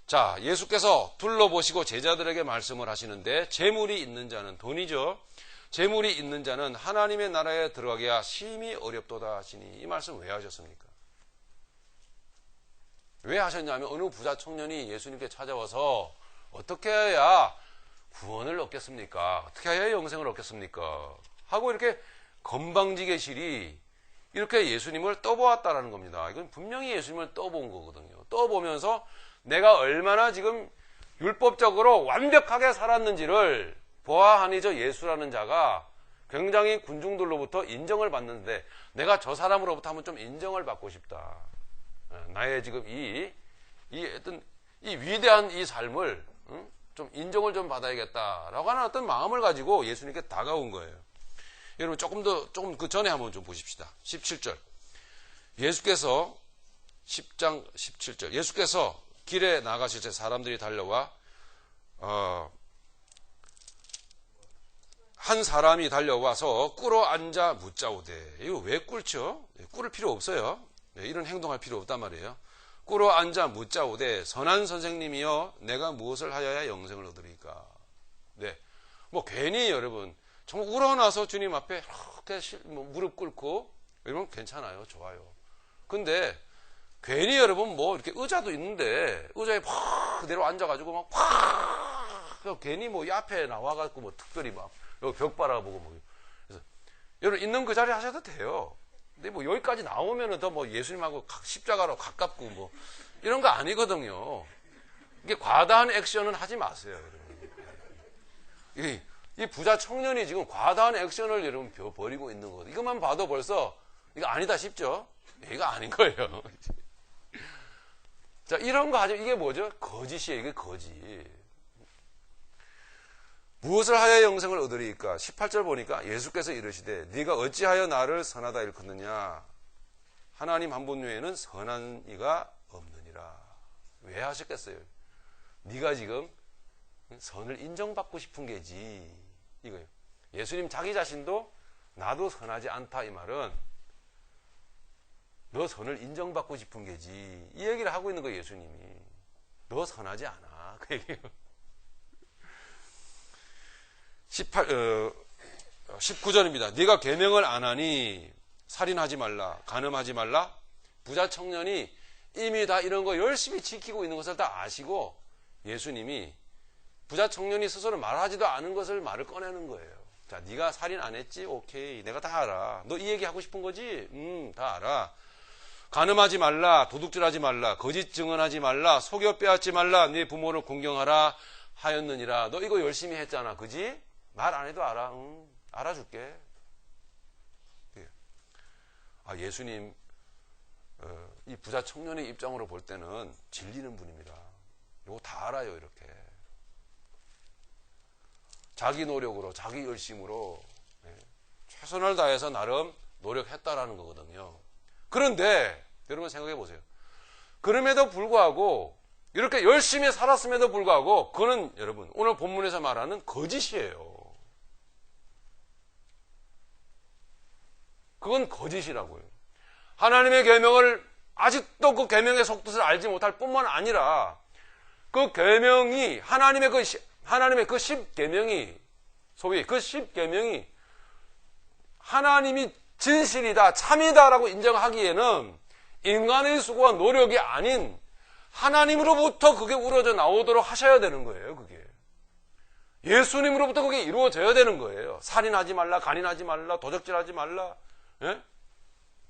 자, 예수께서 둘러보시고 제자들에게 말씀을 하시는데 재물이 있는 자는, 돈이죠. 재물이 있는 자는 하나님의 나라에 들어가기가 심히 어렵도다 하시니 이 말씀 왜 하셨습니까? 왜 하셨냐면 어느 부자 청년이 예수님께 찾아와서 어떻게 해야 구원을 얻겠습니까? 어떻게 해야 영생을 얻겠습니까? 하고 이렇게 건방지게실이 이렇게 예수님을 떠보았다라는 겁니다. 이건 분명히 예수님을 떠본 거거든요. 떠보면서 내가 얼마나 지금 율법적으로 완벽하게 살았는지를 보아하니 저 예수라는 자가 굉장히 군중들로부터 인정을 받는데 내가 저 사람으로부터 한번 좀 인정을 받고 싶다. 나의 지금 이 위대한 이 삶을 좀 인정을 좀 받아야겠다라고 하는 어떤 마음을 가지고 예수님께 다가온 거예요. 여러분 조금 그 전에 한번 좀 보십시다. 17절. 예수께서 10장 17절. 예수께서 길에 나가실 때 사람들이 달려와 한 사람이 달려와서 꿇어 앉아 묻자오되. 이거 왜 꿇죠? 꿇을 필요 없어요. 이런 행동할 필요 없단 말이에요. 꿇어 앉아 묻자오되 선한 선생님이여 내가 무엇을 하여야 영생을 얻으리까? 네, 뭐 괜히 여러분 정말 우러나서 주님 앞에 이렇게 무릎 꿇고 이러면 괜찮아요, 좋아요. 근데 괜히 여러분 뭐 이렇게 의자도 있는데 의자에 팍 그대로 앉아가지고 막 괜히 뭐 이 앞에 나와가지고 뭐 특별히 막 여기 벽 바라보고 뭐 그래서 여러분 있는 그 자리에 하셔도 돼요. 근데 뭐 여기까지 나오면은 더 뭐 예수님하고 십자가로 가깝고 뭐 이런 거 아니거든요. 이게 과다한 액션은 하지 마세요, 여러분. 이 부자 청년이 지금 과다한 액션을 여러분 벌이고 있는 거거든요. 이것만 봐도 벌써 이거 아니다 싶죠? 이거 아닌 거예요. 자, 이런 거 하죠. 이게 뭐죠? 거짓이에요. 이게 거짓. 무엇을 하여 영생을 얻으리까? 18절 보니까 예수께서 이르시되 네가 어찌하여 나를 선하다 일컫느냐? 하나님 한 분 외에는 선한 이가 없느니라. 왜 하셨겠어요? 네가 지금 선을 인정받고 싶은 게지. 이거예요. 예수님 자기 자신도 나도 선하지 않다 이 말은 너 선을 인정받고 싶은 게지. 이 얘기를 하고 있는 거예요, 예수님이. 너 선하지 않아. 그 얘기예요. 19절입니다. 네가 계명을 안 하니 살인하지 말라, 간음하지 말라. 부자 청년이 이미 다 이런 거 열심히 지키고 있는 것을 다 아시고 예수님이 부자 청년이 스스로 말하지도 않은 것을 말을 꺼내는 거예요. 자, 네가 살인 안 했지? 오케이, 내가 다 알아. 너 이 얘기 하고 싶은 거지? 다 알아. 간음하지 말라, 도둑질하지 말라, 거짓 증언하지 말라, 속여 빼앗지 말라, 네 부모를 공경하라 하였느니라. 너 이거 열심히 했잖아, 그지? 말 안 해도 알아. 응, 알아줄게. 예수님 이 부자 청년의 입장으로 볼 때는 질리는 분입니다. 이거 다 알아요. 이렇게 자기 노력으로 자기 열심으로 최선을 다해서 나름 노력했다라는 거거든요. 그런데 여러분 생각해 보세요. 그럼에도 불구하고 이렇게 열심히 살았음에도 불구하고 그는 여러분 오늘 본문에서 말하는 거짓이에요. 그건 거짓이라고요. 하나님의 계명을 아직도 그 계명의 속뜻을 알지 못할 뿐만 아니라 그 계명이 하나님의 그 10계명이 소위 그 10계명이 하나님이 진실이다, 참이다라고 인정하기에는 인간의 수고와 노력이 아닌 하나님으로부터 그게 우러져 나오도록 하셔야 되는 거예요. 그게 예수님으로부터 그게 이루어져야 되는 거예요. 살인하지 말라, 간인하지 말라, 도적질하지 말라,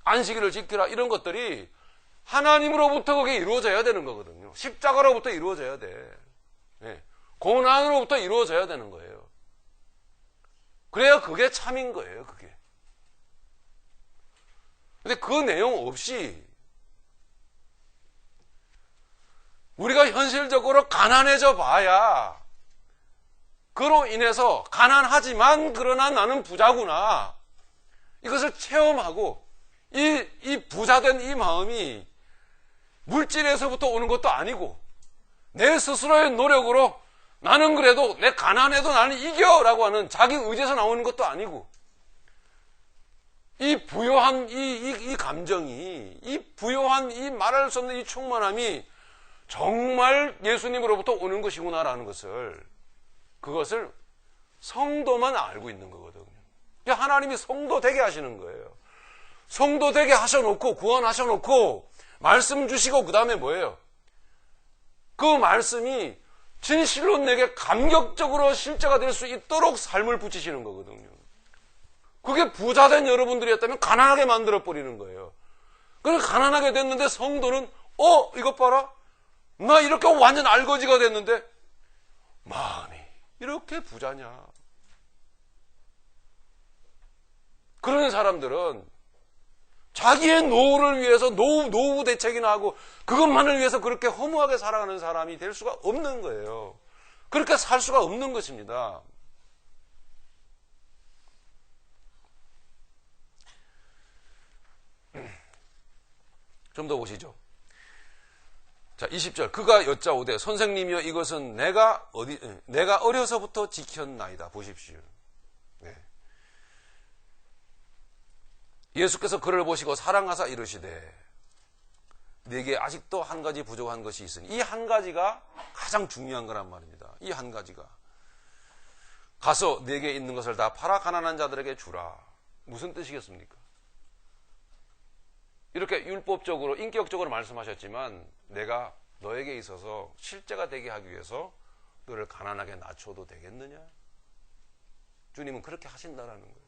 안식일을 지키라, 이런 것들이 하나님으로부터 그게 이루어져야 되는 거거든요. 십자가로부터 이루어져야 돼. 고난으로부터 이루어져야 되는 거예요. 그래야 그게 참인 거예요. 그게. 근데 그 내용 없이 우리가 현실적으로 가난해져 봐야 그로 인해서 가난하지만 그러나 나는 부자구나, 이것을 체험하고 이 부자된 이 마음이 물질에서부터 오는 것도 아니고 내 스스로의 노력으로 나는 그래도 내 가난해도 나는 이겨라고 하는 자기 의지에서 나오는 것도 아니고 이 부요한 이 감정이, 이 부요한 이 말할 수 없는 이 충만함이 정말 예수님으로부터 오는 것이구나라는 것을, 그것을 성도만 알고 있는 거거든요. 하나님이 성도 되게 하시는 거예요. 성도 되게 하셔놓고 구원하셔놓고 말씀 주시고 그 다음에 뭐예요? 그 말씀이 진실로 내게 감격적으로 실제가 될 수 있도록 삶을 붙이시는 거거든요. 그게 부자된 여러분들이었다면 가난하게 만들어버리는 거예요. 그래서 가난하게 됐는데 성도는 이것 봐라, 나 이렇게 완전 알거지가 됐는데 마음이 이렇게 부자냐. 그런 사람들은 자기의 노후를 위해서 노후 대책이나 하고 그것만을 위해서 그렇게 허무하게 살아가는 사람이 될 수가 없는 거예요. 그렇게 살 수가 없는 것입니다. 좀 더 보시죠. 자, 20절. 그가 여짜오되 선생님이여 이것은 내가 어려서부터 지켰나이다. 보십시오. 네. 예수께서 그를 보시고 사랑하사 이르시되 네게 아직도 한 가지 부족한 것이 있으니, 이 한 가지가 가장 중요한 거란 말입니다. 이 한 가지가 가서 네게 있는 것을 다 팔아 가난한 자들에게 주라. 무슨 뜻이겠습니까? 이렇게 율법적으로 인격적으로 말씀하셨지만 내가 너에게 있어서 실제가 되게 하기 위해서 너를 가난하게 낮춰도 되겠느냐? 주님은 그렇게 하신다라는 거예요.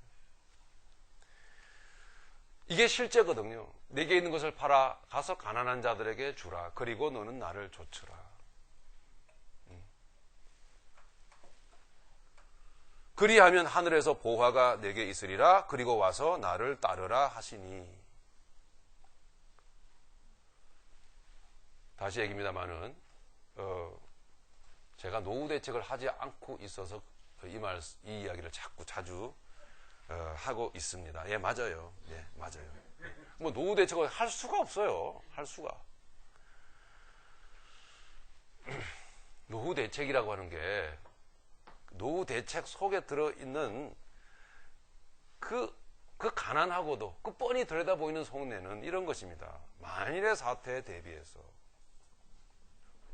이게 실제거든요. 내게 있는 것을 팔아 가서 가난한 자들에게 주라. 그리고 너는 나를 좇으라. 그리하면 하늘에서 보화가 내게 있으리라. 그리고 와서 나를 따르라 하시니. 다시 얘기입니다만은 제가 노후 대책을 하지 않고 있어서 이 이야기를 자주 하고 있습니다. 예, 맞아요. 예, 맞아요. 뭐 노후 대책을 할 수가 없어요. 할 수가. 노후 대책이라고 하는 게 노후 대책 속에 들어 있는 그 가난하고도 그 뻔히 들여다 보이는 속내는 이런 것입니다. 만일의 사태에 대비해서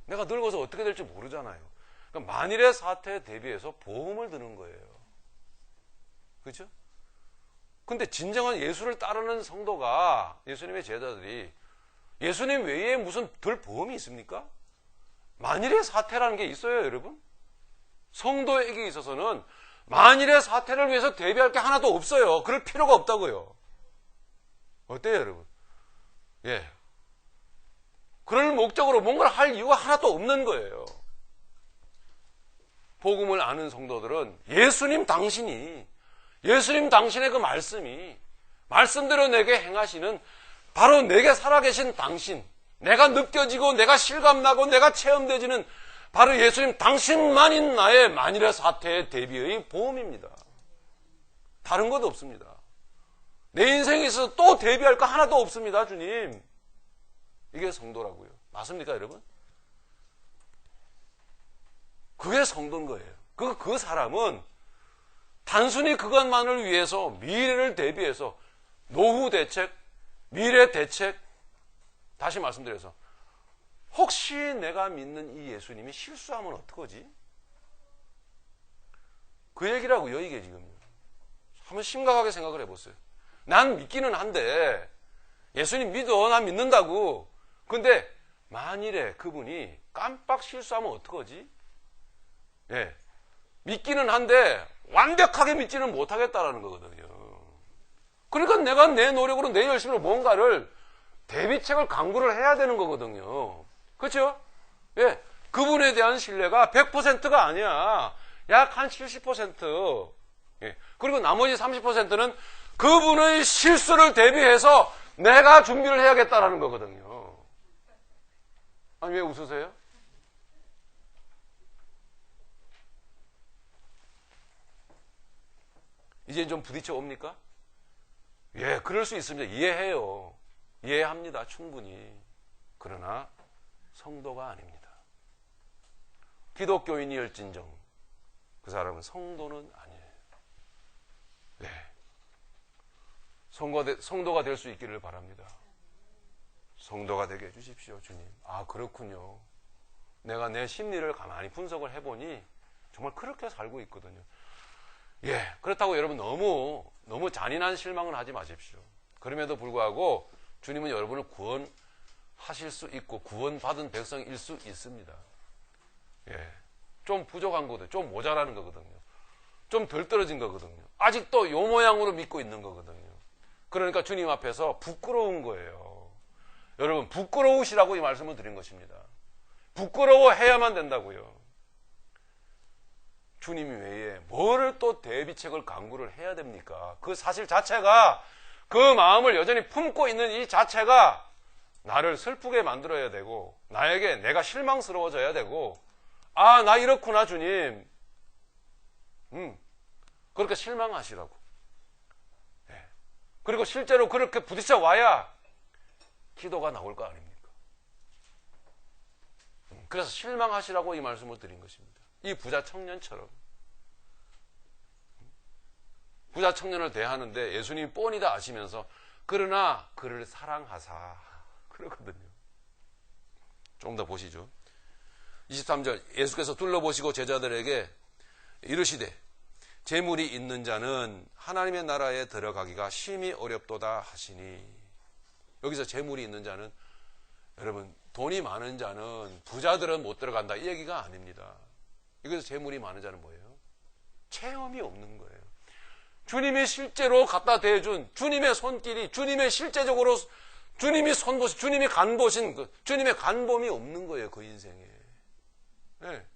내가 늙어서 어떻게 될지 모르잖아요. 그러니까 만일의 사태에 대비해서 보험을 드는 거예요. 그렇죠? 근데 진정한 예수를 따르는 성도가, 예수님의 제자들이 예수님 외에 무슨 별 보험이 있습니까? 만일의 사태라는 게 있어요, 여러분? 성도에게 있어서는 만일의 사태를 위해서 대비할 게 하나도 없어요. 그럴 필요가 없다고요. 어때요, 여러분? 예. 그럴 목적으로 뭔가를 할 이유가 하나도 없는 거예요. 복음을 아는 성도들은 예수님 당신의 그 말씀이 말씀대로 내게 행하시는 바로 내게 살아계신 당신, 내가 느껴지고 내가 실감나고 내가 체험되지는 바로 예수님 당신만이 나의 만일의 사태에 대비의 보험입니다. 다른 것도 없습니다. 내 인생에 있어서 또 대비할 거 하나도 없습니다. 주님. 이게 성도라고요. 맞습니까 여러분? 그게 성도인 거예요. 그 사람은 단순히 그것만을 위해서 미래를 대비해서 노후 대책, 미래 대책, 다시 말씀드려서 혹시 내가 믿는 이 예수님이 실수하면 어떡하지? 그 얘기라고요, 이게 지금. 한번 심각하게 생각을 해보세요. 난 믿기는 한데, 예수님 믿어, 난 믿는다고. 근데 만일에 그분이 깜빡 실수하면 어떡하지? 예. 믿기는 한데 완벽하게 믿지는 못하겠다라는 거거든요. 그러니까 내가 내 노력으로 내 열심으로 뭔가를 대비책을 강구를 해야 되는 거거든요. 그렇죠? 예. 그분에 대한 신뢰가 100%가 아니야. 약 한 70%. 예. 그리고 나머지 30%는 그분의 실수를 대비해서 내가 준비를 해야겠다라는 거거든요. 아니, 왜 웃으세요? 이제 좀 부딪혀 옵니까? 예, 그럴 수 있습니다. 이해해요. 이해합니다. 충분히. 그러나 성도가 아닙니다. 기독교인이을진정 그 사람은 성도는 아니에요. 네. 성도가 될 수 있기를 바랍니다. 성도가 되게 해주십시오, 주님. 아, 그렇군요. 내가 내 심리를 가만히 분석을 해보니 정말 그렇게 살고 있거든요. 예, 그렇다고 여러분 너무 잔인한 실망은 하지 마십시오. 그럼에도 불구하고 주님은 여러분을 구원하실 수 있고 구원받은 백성일 수 있습니다. 예, 좀 부족한 거거든요. 좀 모자라는 거거든요. 좀 덜 떨어진 거거든요. 아직도 요 모양으로 믿고 있는 거거든요. 그러니까 주님 앞에서 부끄러운 거예요. 여러분, 부끄러우시라고 이 말씀을 드린 것입니다. 부끄러워해야만 된다고요. 주님 외에 뭐를 또 대비책을 강구를 해야 됩니까? 그 사실 자체가, 그 마음을 여전히 품고 있는 이 자체가 나를 슬프게 만들어야 되고, 나에게 내가 실망스러워져야 되고, 아, 나 이렇구나, 주님. 그렇게 실망하시라고. 네. 그리고 실제로 그렇게 부딪혀 와야 기도가 나올 거 아닙니까? 그래서 실망하시라고 이 말씀을 드린 것입니다. 이 부자 청년처럼. 부자 청년을 대하는데 예수님이 뻔히 다 아시면서 그러나 그를 사랑하사 그러거든요. 조금 더 보시죠. 23절 예수께서 둘러보시고 제자들에게 이르시되 재물이 있는 자는 하나님의 나라에 들어가기가 심히 어렵도다 하시니, 여기서 재물이 있는 자는 여러분 돈이 많은 자는 부자들은 못 들어간다 이 얘기가 아닙니다. 여기서 재물이 많은 자는 뭐예요? 체험이 없는 거예요. 주님이 실제로 갖다 대준 주님의 손길이, 주님의 실제적으로 주님이 손보신, 주님이 간보신 그 주님의 간봄이 없는 거예요. 그 인생에. 네.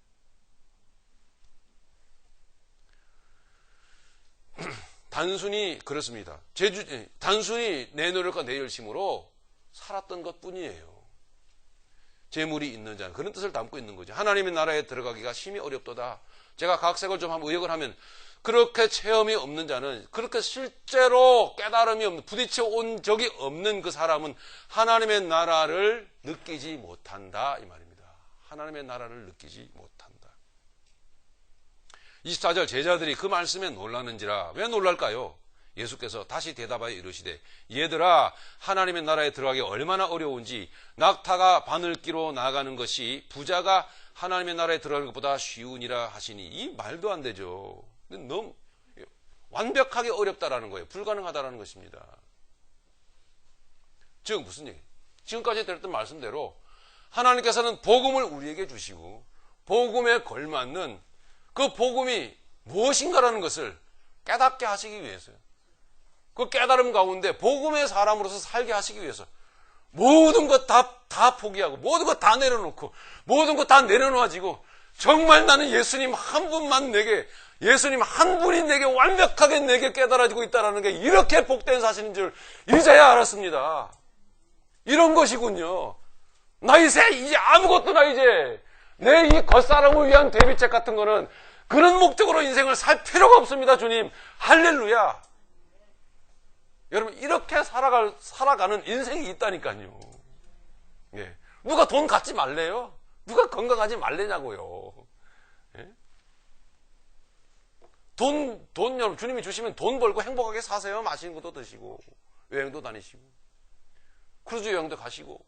단순히 그렇습니다. 단순히 내 노력과 내 열심으로 살았던 것 뿐이에요. 재물이 있는 자는 그런 뜻을 담고 있는 거죠. 하나님의 나라에 들어가기가 심히 어렵도다. 제가 각색을 좀 한번 의역을 하면, 그렇게 체험이 없는 자는, 그렇게 실제로 깨달음이 없는, 부딪혀 온 적이 없는 그 사람은 하나님의 나라를 느끼지 못한다 이 말입니다. 하나님의 나라를 느끼지 못한다. 24절 제자들이 그 말씀에 놀라는지라. 왜 놀랄까요? 예수께서 다시 대답하여 이르시되 얘들아, 하나님의 나라에 들어가기 얼마나 어려운지 낙타가 바늘기로 나가는 것이 부자가 하나님의 나라에 들어가는 것보다 쉬우니라 하시니. 이 말도 안 되죠. 너무 완벽하게 어렵다라는 거예요. 불가능하다라는 것입니다. 즉 무슨 얘기? 지금까지 들었던 말씀대로 하나님께서는 복음을 우리에게 주시고 복음에 걸맞는 그 복음이 무엇인가라는 것을 깨닫게 하시기 위해서요. 그 깨달음 가운데 복음의 사람으로서 살게 하시기 위해서 모든 것 다 포기하고 모든 것 다 내려놓고 모든 것 다 내려놓아지고 정말 나는 예수님 한 분만 내게, 예수님 한 분이 내게 완벽하게 내게 깨달아지고 있다는 게 이렇게 복된 사실인 줄 이제야 알았습니다. 이런 것이군요. 나 이제 아무것도 나 이제 내 이 겉사람을 위한 대비책 같은 거는 그런 목적으로 인생을 살 필요가 없습니다. 주님 할렐루야. 여러분 이렇게 살아가는 인생이 있다니까요. 예. 누가 돈 갖지 말래요? 누가 건강하지 말래냐고요. 예? 돈 여러분 주님이 주시면 돈 벌고 행복하게 사세요. 맛있는 것도 드시고 여행도 다니시고 크루즈 여행도 가시고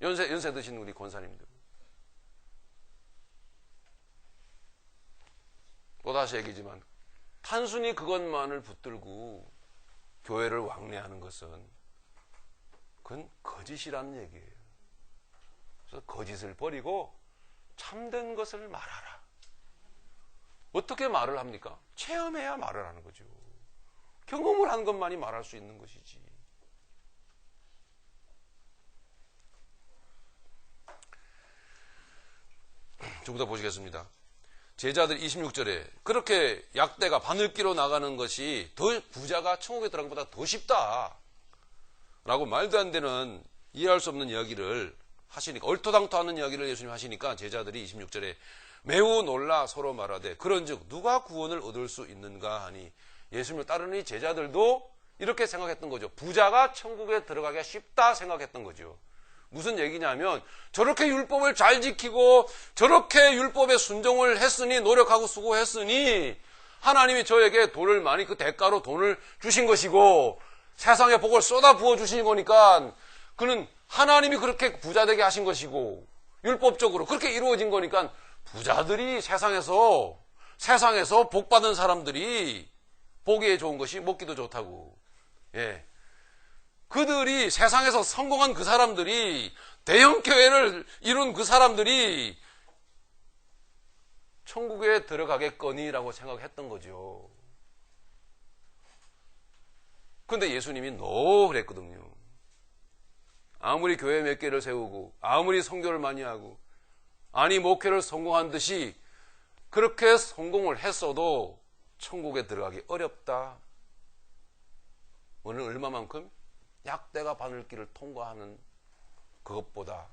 연세 드신 우리 권사님들. 또다시 얘기지만 단순히 그것만을 붙들고 교회를 왕래하는 것은 그건 거짓이라는 얘기예요. 그래서 거짓을 버리고 참된 것을 말하라. 어떻게 말을 합니까? 체험해야 말을 하는 거죠. 경험을 한 것만이 말할 수 있는 것이지. 좀 더 보시겠습니다. 제자들 26절에 그렇게 약대가 바늘기로 나가는 것이 더 부자가 천국에 들어간 것보다 더 쉽다 라고 말도 안 되는 이해할 수 없는 이야기를 하시니까, 얼토당토하는 이야기를 예수님 하시니까 제자들이 26절에 매우 놀라 서로 말하되 그런즉 누가 구원을 얻을 수 있는가 하니, 예수님을 따르는 이 제자들도 이렇게 생각했던 거죠. 부자가 천국에 들어가기가 쉽다 생각했던 거죠. 무슨 얘기냐면 저렇게 율법을 잘 지키고 저렇게 율법에 순종을 했으니, 노력하고 수고했으니 하나님이 저에게 돈을 많이, 그 대가로 돈을 주신 것이고 세상의 복을 쏟아 부어 주신 거니까 그는 하나님이 그렇게 부자 되게 하신 것이고 율법적으로 그렇게 이루어진 거니까 부자들이 세상에서 복 받은 사람들이 보기에 좋은 것이 먹기도 좋다고. 예. 그들이 세상에서 성공한 그 사람들이, 대형 교회를 이룬 그 사람들이 천국에 들어가겠거니라고 생각했던 거죠. 그런데 예수님이 노 그랬거든요. 아무리 교회 몇 개를 세우고 아무리 선교를 많이 하고 아니 목회를 성공한 듯이 그렇게 성공을 했어도 천국에 들어가기 어렵다. 어느 얼마만큼? 약대가 바늘길을 통과하는 그것보다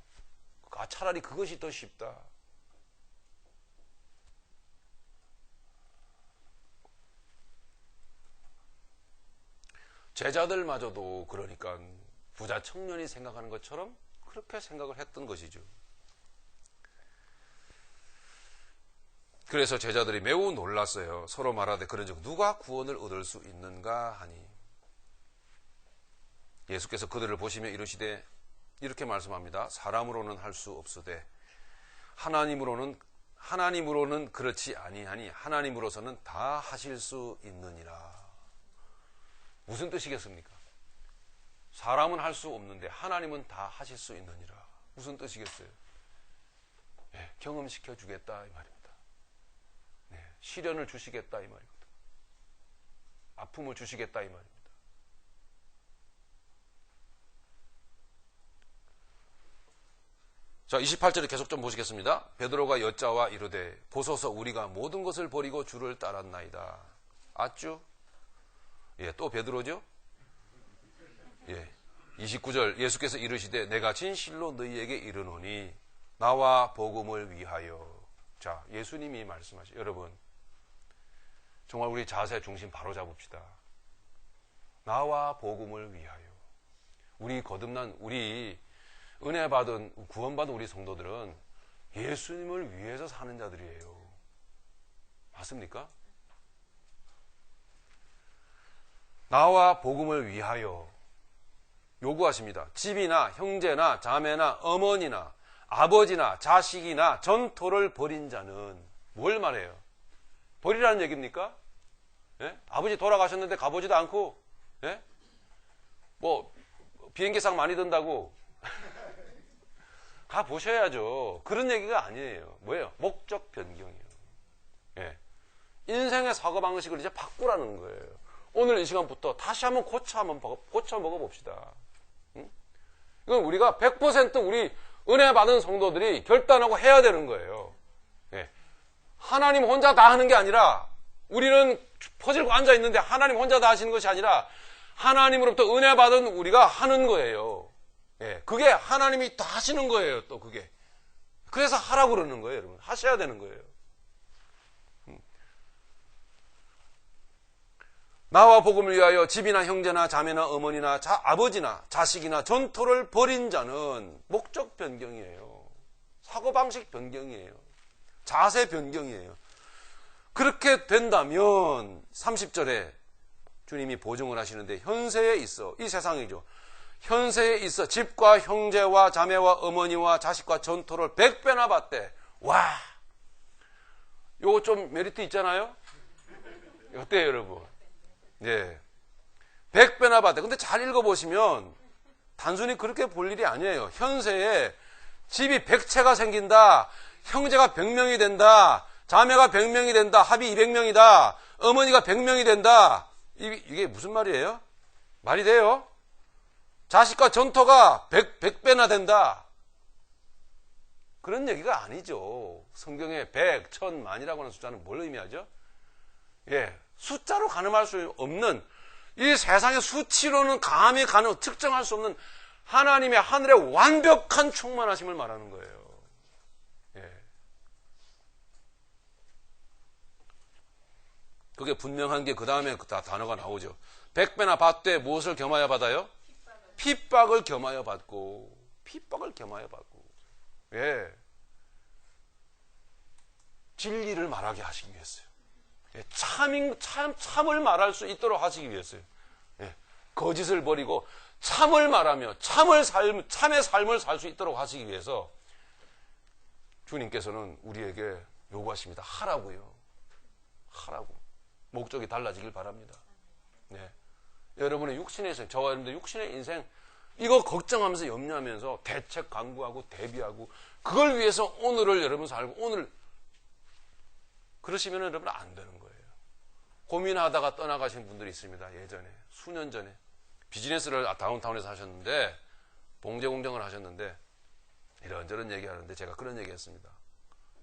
차라리 그것이 더 쉽다. 제자들마저도 그러니까 부자 청년이 생각하는 것처럼 그렇게 생각을 했던 것이죠. 그래서 제자들이 매우 놀랐어요. 서로 말하되 그런즉 누가 구원을 얻을 수 있는가 하니, 예수께서 그들을 보시며 이르시되 이렇게 말씀합니다. 사람으로는 할 수 없으되 하나님으로는 그렇지 아니하니 하나님으로서는 다 하실 수 있느니라. 무슨 뜻이겠습니까? 사람은 할 수 없는데 하나님은 다 하실 수 있느니라. 무슨 뜻이겠어요? 네, 경험시켜 주겠다 이 말입니다. 네, 시련을 주시겠다 이 말입니다. 아픔을 주시겠다 이 말입니다. 자, 28절에 계속 좀 보시겠습니다. 베드로가 여짜와 이르되 보소서 우리가 모든 것을 버리고 주를 따랐나이다. 아쭈? 예, 또 베드로죠? 예. 29절 예수께서 이르시되 내가 진실로 너희에게 이르노니 나와 복음을 위하여. 자, 예수님이 말씀하시죠. 여러분 정말 우리 자세 중심 바로 잡읍시다. 나와 복음을 위하여. 우리 거듭난, 우리 은혜 받은, 구원받은 우리 성도들은 예수님을 위해서 사는 자들이에요. 맞습니까? 나와 복음을 위하여 요구하십니다. 집이나 형제나 자매나 어머니나 아버지나 자식이나 전토를 벌인 자는 뭘 말해요? 버리라는 얘기입니까? 예? 아버지 돌아가셨는데 가보지도 않고, 예? 뭐 비행기상 많이 든다고 가보셔야죠. 그런 얘기가 아니에요. 뭐예요? 목적 변경이에요. 예. 인생의 사고방식을 이제 바꾸라는 거예요. 오늘 이 시간부터 다시 한번 고쳐 먹어봅시다. 응? 이건 우리가 100% 우리 은혜 받은 성도들이 결단하고 해야 되는 거예요. 예. 하나님 혼자 다 하는 게 아니라, 우리는 퍼질고 앉아 있는데 하나님 혼자 다 하시는 것이 아니라 하나님으로부터 은혜 받은 우리가 하는 거예요. 예, 그게 하나님이 다 하시는 거예요. 또 그게. 그래서 하라고 그러는 거예요, 여러분. 하셔야 되는 거예요. 나와 복음을 위하여 집이나 형제나 자매나 어머니나 아버지나 자식이나 전토를 벌인 자는 목적 변경이에요. 사고방식 변경이에요. 자세 변경이에요. 그렇게 된다면 30절에 주님이 보증을 하시는데, 현세에 있어, 이 세상이죠. 현세에 있어 집과 형제와 자매와 어머니와 자식과 전토를 100배나 받되, 와, 요거 좀 메리트 있잖아요. 어때요, 여러분? 예, 100배나 받되. 근데 잘 읽어보시면 단순히 그렇게 볼 일이 아니에요. 현세에 집이 100채가 생긴다, 형제가 100명이 된다, 자매가 100명이 된다, 합이 200명이다, 어머니가 100명이 된다. 이게 무슨 말이에요? 말이 돼요? 자식과 전토가 100배나 된다. 그런 얘기가 아니죠. 성경에 100, 1000, 만이라고 하는 숫자는 뭘 의미하죠? 예, 숫자로 가늠할 수 없는, 이 세상의 수치로는 감히 측정할 수 없는 하나님의 하늘의 완벽한 충만하심을 말하는 거예요. 예. 그게 분명한 게 그 다음에 다 단어가 나오죠. 100배나 받되 무엇을 겸하여 받아요? 핍박을 겸하여 받고. 핍박을 겸하여 받고. 예. 진리를 말하게 하시기 위해서요. 예. 참을 말할 수 있도록 하시기 위해서요. 예. 거짓을 버리고 참을 말하며 참의 삶을 살 수 있도록 하시기 위해서 주님께서는 우리에게 요구하십니다. 하라고요. 하라고. 목적이 달라지길 바랍니다. 네. 여러분의 육신의 인생, 저와 여러분들 육신의 인생, 이거 걱정하면서 염려하면서 대책 강구하고 대비하고, 그걸 위해서 오늘을 여러분 살고, 오늘 그러시면 여러분 안 되는 거예요. 고민하다가 떠나가신 분들이 있습니다. 예전에, 수년 전에 비즈니스를 다운타운에서 하셨는데, 봉제 공장을 하셨는데 이런저런 얘기하는데 제가 그런 얘기했습니다.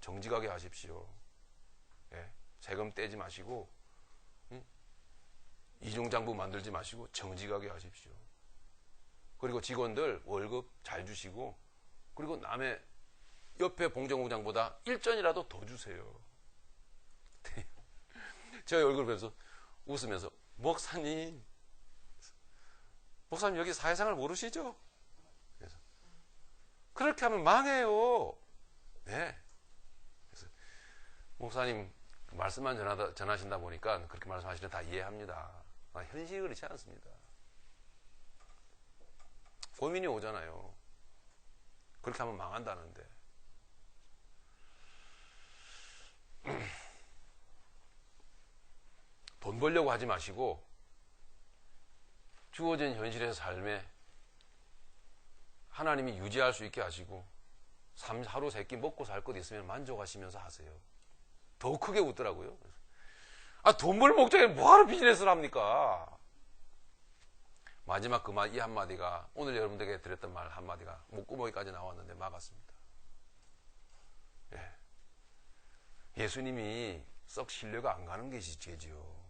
정직하게 하십시오. 예, 세금 떼지 마시고, 이중장부 만들지 마시고 정직하게 하십시오. 그리고 직원들 월급 잘 주시고, 그리고 남의 옆에 봉제공장보다 일전이라도 더 주세요. 제 얼굴을 보면서 웃으면서, 목사님 여기 사회생활 모르시죠? 그래서 그렇게 하면 망해요. 네. 그래서 목사님 말씀만 전하신다 보니까 그렇게 말씀하시는 다 이해합니다. 현실이 그렇지 않습니다. 고민이 오잖아요. 그렇게 하면 망한다는데. 돈 벌려고 하지 마시고 주어진 현실의 삶에 하나님이 유지할 수 있게 하시고, 하루 세끼 먹고 살 것 있으면 만족하시면서 하세요. 더 크게 웃더라고요. 돈 벌 목적에 뭐하러 비즈니스를 합니까? 마지막 이 한마디가, 오늘 여러분들에게 드렸던 말 한마디가 목구멍이까지 나왔는데 막았습니다. 예. 예수님이 썩 신뢰가 안 가는 게지요.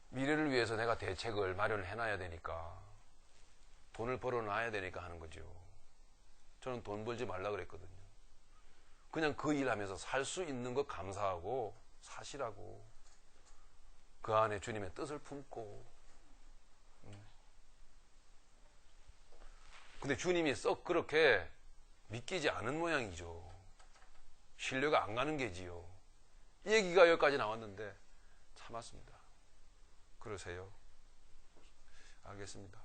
미래를 위해서 내가 대책을 마련을 해놔야 되니까, 돈을 벌어놔야 되니까 하는 거죠. 저는 돈 벌지 말라 그랬거든요. 그냥 그 일하면서 살 수 있는 것 감사하고 사시라고, 그 안에 주님의 뜻을 품고. 근데 주님이 썩 그렇게 믿기지 않은 모양이죠. 신뢰가 안 가는 게지요. 이 얘기가 여기까지 나왔는데 참았습니다. 그러세요? 알겠습니다.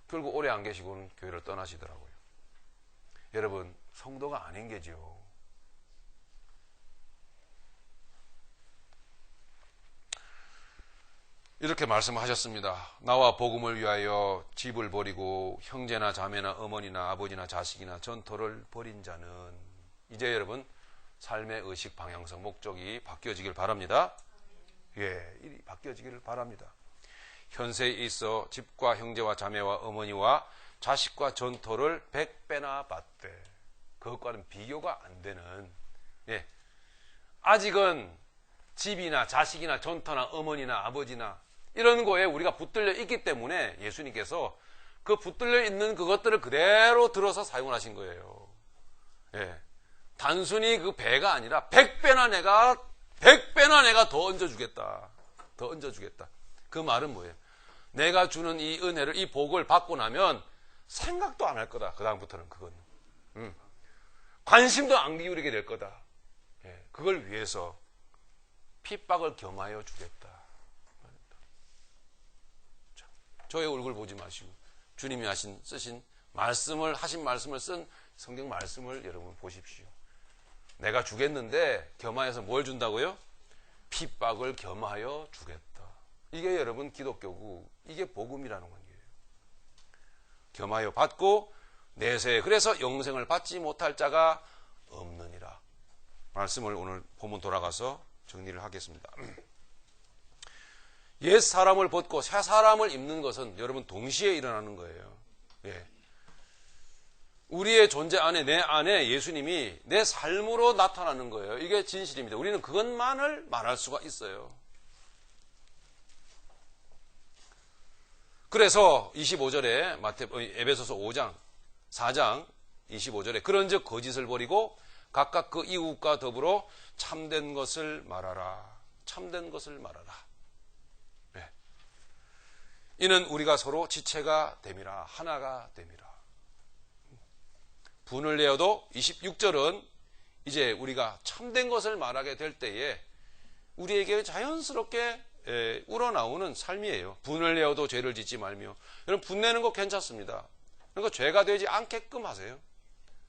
결국 오래 안 계시고는 교회를 떠나시더라고요. 여러분, 성도가 아닌 게지요. 이렇게 말씀하셨습니다. 나와 복음을 위하여 집을 버리고 형제나 자매나 어머니나 아버지나 자식이나 전토를 벌인 자는, 이제 여러분 삶의 의식 방향성 목적이 바뀌어지길 바랍니다. 예, 바뀌어지기를 바랍니다. 현세에 있어 집과 형제와 자매와 어머니와 자식과 전토를 100배나 받되. 그것과는 비교가 안 되는, 예, 아직은 집이나 자식이나 전터나 어머니나 아버지나 이런 거에 우리가 붙들려 있기 때문에 예수님께서 그 붙들려 있는 그것들을 그대로 들어서 사용을 하신 거예요. 예, 단순히 그 배가 아니라 100배나 내가 더 얹어주겠다. 더 얹어주겠다. 그 말은 뭐예요? 내가 주는 이 은혜를, 이 복을 받고 나면 생각도 안 할 거다. 그 다음부터는 그건. 관심도 안 기울이게 될 거다. 예, 그걸 위해서 핍박을 겸하여 주겠다. 자, 저의 얼굴 보지 마시고 주님이 하신 말씀을 쓴 성경 말씀을 여러분 보십시오. 내가 주겠는데 겸하여서 뭘 준다고요? 핍박을 겸하여 주겠다. 이게 여러분 기독교고 이게 복음이라는 거예요. 겸하여 받고 내세, 그래서 영생을 받지 못할 자가 없느니라. 말씀을 오늘 본문 돌아가서 정리를 하겠습니다. 옛 사람을 벗고 새 사람을 입는 것은 여러분 동시에 일어나는 거예요. 예. 우리의 존재 안에, 내 안에 예수님이 내 삶으로 나타나는 거예요. 이게 진실입니다. 우리는 그것만을 말할 수가 있어요. 그래서 25절에 에베소서 5장 4장 25절에 그런즉 거짓을 버리고 각각 그 이웃과 더불어 참된 것을 말하라. 참된 것을 말하라. 네. 이는 우리가 서로 지체가 됨이라. 하나가 됨이라. 분을 내어도 26절은 이제 우리가 참된 것을 말하게 될 때에 우리에게 자연스럽게 우러나오는 삶이에요. 분을 내어도 죄를 짓지 말며. 여러분, 분내는 거 괜찮습니다. 그러니까 죄가 되지 않게끔 하세요.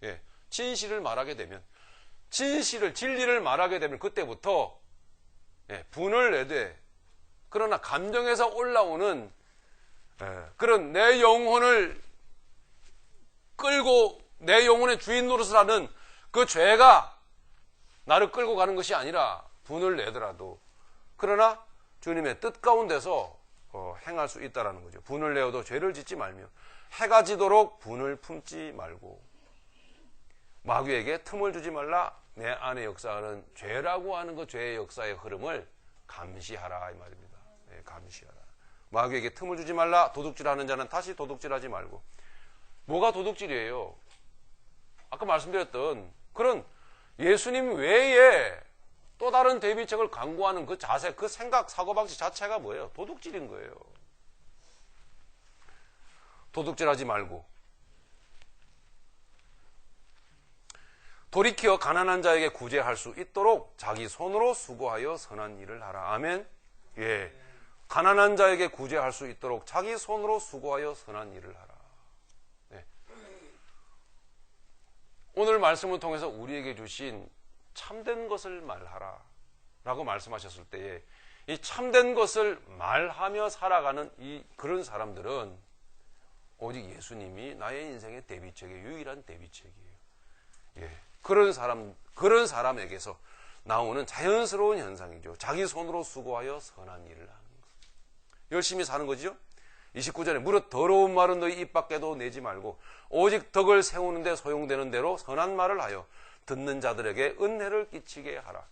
예, 진실을 말하게 되면, 진리를 말하게 되면 그때부터 분을 내되, 그러나 감정에서 올라오는 그런 내 영혼을 끌고 내 영혼의 주인 노릇을 하는 그 죄가 나를 끌고 가는 것이 아니라 분을 내더라도, 그러나 주님의 뜻 가운데서 행할 수 있다는 거죠. 분을 내어도 죄를 짓지 말며 해가 지도록 분을 품지 말고 마귀에게 틈을 주지 말라. 내 안에 역사하는 죄라고 하는 그 죄의 역사의 흐름을 감시하라 이 말입니다. 네, 감시하라. 마귀에게 틈을 주지 말라. 도둑질하는 자는 다시 도둑질하지 말고. 뭐가 도둑질이에요? 아까 말씀드렸던 그런 예수님 외에 또 다른 대비책을 강구하는 그 자세, 그 생각, 사고방식 자체가 뭐예요? 도둑질인 거예요. 도둑질하지 말고 돌이켜 가난한 자에게 구제할 수 있도록 자기 손으로 수고하여 선한 일을 하라. 아멘. 예, 가난한 자에게 구제할 수 있도록 자기 손으로 수고하여 선한 일을 하라. 네. 오늘 말씀을 통해서 우리에게 주신 참된 것을 말하라 라고 말씀하셨을 때에 이 참된 것을 말하며 살아가는 그런 사람들은 오직 예수님이 나의 인생의 대비책의 유일한 대비책이에요. 예, 그런 사람에게서 나오는 자연스러운 현상이죠. 자기 손으로 수고하여 선한 일을 하는 것. 열심히 사는 거죠. 29절에 무릇 더러운 말은 너희 입 밖에도 내지 말고 오직 덕을 세우는 데 소용되는 대로 선한 말을 하여 듣는 자들에게 은혜를 끼치게 하라.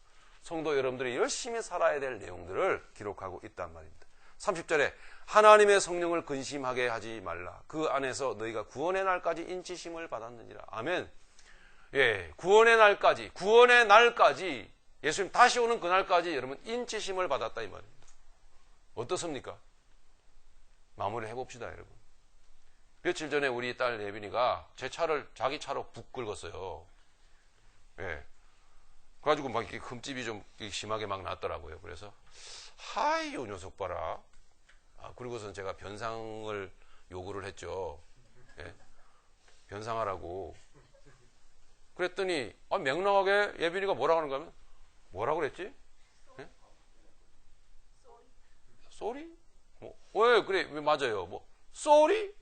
성도 여러분들이 열심히 살아야 될 내용들을 기록하고 있단 말입니다. 30절에 하나님의 성령을 근심하게 하지 말라. 그 안에서 너희가 구원의 날까지 인치심을 받았느니라. 아멘. 예, 구원의 날까지 예수님 다시 오는 그날까지 여러분 인치심을 받았다 이 말입니다. 어떻습니까? 마무리 해봅시다 여러분. 며칠 전에 우리 딸 예빈이가 제 차를 자기 차로 북 긁었어요. 예. 그래가지고 막 이렇게 흠집이 좀 심하게 막 났더라고요. 그래서 하이 요 녀석 봐라. 그리고선 제가 변상을 요구를 했죠. 예. 변상하라고. 그랬더니 명랑하게 예빈이가 뭐라고 하는가 하면 뭐라고 그랬지? 예? 쏘리? 왜 그래? 왜 맞아요? 뭐 쏘리?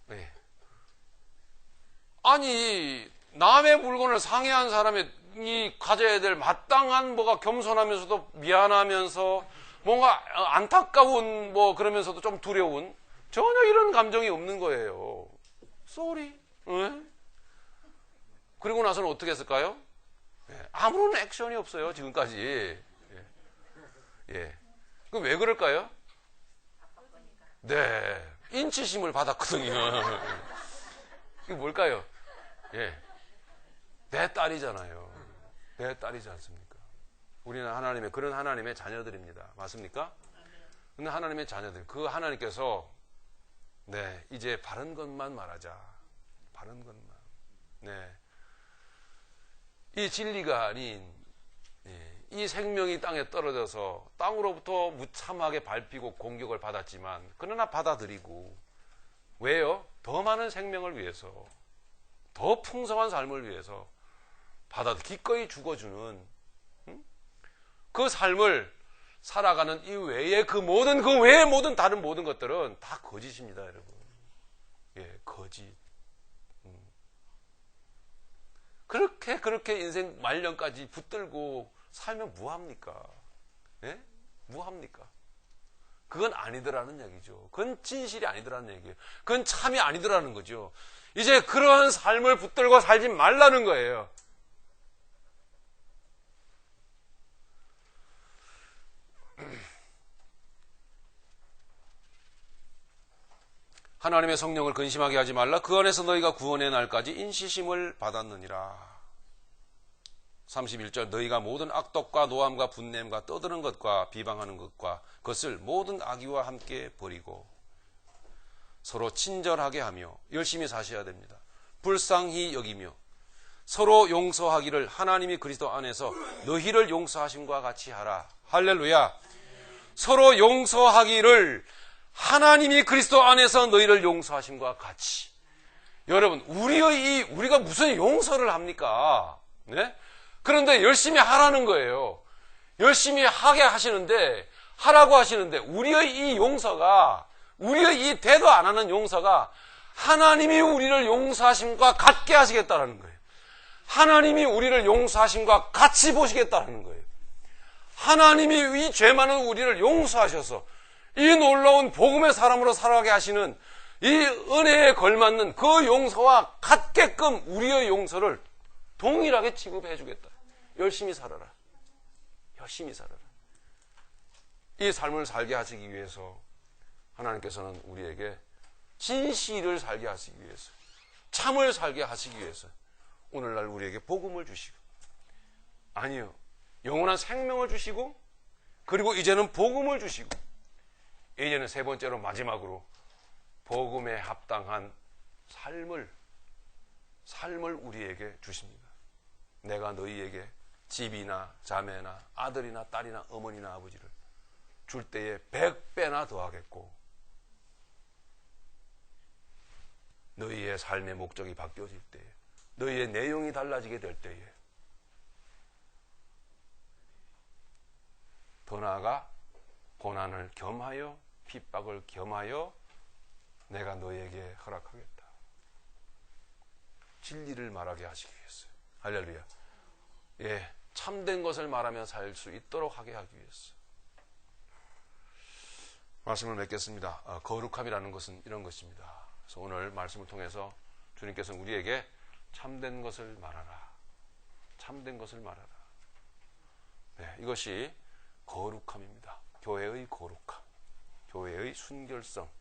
네. 아니 남의 물건을 상해한 사람이 가져야 될 마땅한 뭐가 겸손하면서도 미안하면서 뭔가 안타까운 뭐 그러면서도 좀 두려운 전혀 이런 감정이 없는 거예요. 쏘리. 그리고 나서는 어떻게 했을까요? 아무런 액션이 없어요, 지금까지. 예. 그 왜 그럴까요? 네. 인치심을 받았거든요. 이게 뭘까요? 예. 내 딸이잖아요. 내 딸이지 않습니까? 우리는 하나님의, 그런 하나님의 자녀들입니다. 맞습니까? 근데 하나님의 자녀들, 그 하나님께서, 네, 이제 바른 것만 말하자. 바른 것만. 네. 이 진리가 아닌, 이 생명이 땅에 떨어져서 땅으로부터 무참하게 밟히고 공격을 받았지만, 그러나 받아들이고, 왜요? 더 많은 생명을 위해서, 더 풍성한 삶을 위해서 기꺼이 죽어주는 그 삶을 살아가는 이 외에 그 외의 모든 다른 모든 것들은 다 거짓입니다, 여러분. 예, 거짓. 그렇게 인생 말년까지 붙들고 살면 무합니까? 예? 무합니까? 그건 아니더라는 얘기죠. 그건 진실이 아니더라는 얘기예요. 그건 참이 아니더라는 거죠. 이제 그러한 삶을 붙들고 살지 말라는 거예요. 하나님의 성령을 근심하게 하지 말라. 그 안에서 너희가 구원의 날까지 인시심을 받았느니라. 31절 너희가 모든 악독과 노함과 분냄과 떠드는 것과 비방하는 것을 모든 악의와 함께 버리고 서로 친절하게 하며 열심히 사셔야 됩니다. 불쌍히 여기며 서로 용서하기를 하나님이 그리스도 안에서 너희를 용서하심과 같이 하라. 할렐루야. 서로 용서하기를 하나님이 그리스도 안에서 너희를 용서하심과 같이. 여러분, 우리가 무슨 용서를 합니까? 네? 그런데 열심히 하라는 거예요. 열심히 하라고 하시는데, 우리의 이 용서가, 우리의 이 대도 안 하는 용서가 하나님이 우리를 용서하심과 같게 하시겠다는 거예요. 하나님이 우리를 용서하심과 같이 보시겠다는 거예요. 하나님이 이 죄 많은 우리를 용서하셔서 이 놀라운 복음의 사람으로 살아가게 하시는 이 은혜에 걸맞는 그 용서와 같게끔 우리의 용서를 동일하게 취급해 주겠다. 열심히 살아라. 열심히 살아라. 이 삶을 살게 하시기 위해서 하나님께서는 우리에게 진실을 살게 하시기 위해서, 참을 살게 하시기 위해서 오늘날 우리에게 복음을 주시고, 아니요, 영원한 생명을 주시고, 그리고 이제는 복음을 주시고, 이제는 세 번째로 마지막으로 복음에 합당한 삶을 우리에게 주십니다. 내가 너희에게 집이나 자매나 아들이나 딸이나 어머니나 아버지를 줄 때에 100배나 더하겠고, 너희의 삶의 목적이 바뀌어질 때에, 너희의 내용이 달라지게 될 때에, 더 나아가 고난을 겸하여 핍박을 겸하여 내가 너희에게 허락하겠다. 진리를 말하게 하시기 위해서. 할렐루야. 예, 참된 것을 말하며 살 수 있도록 하게 하기 위해서. 말씀을 맺겠습니다. 거룩함이라는 것은 이런 것입니다. 그래서 오늘 말씀을 통해서 주님께서는 우리에게 참된 것을 말하라. 참된 것을 말하라. 네, 이것이 거룩함입니다. 교회의 거룩함, 교회의 순결성,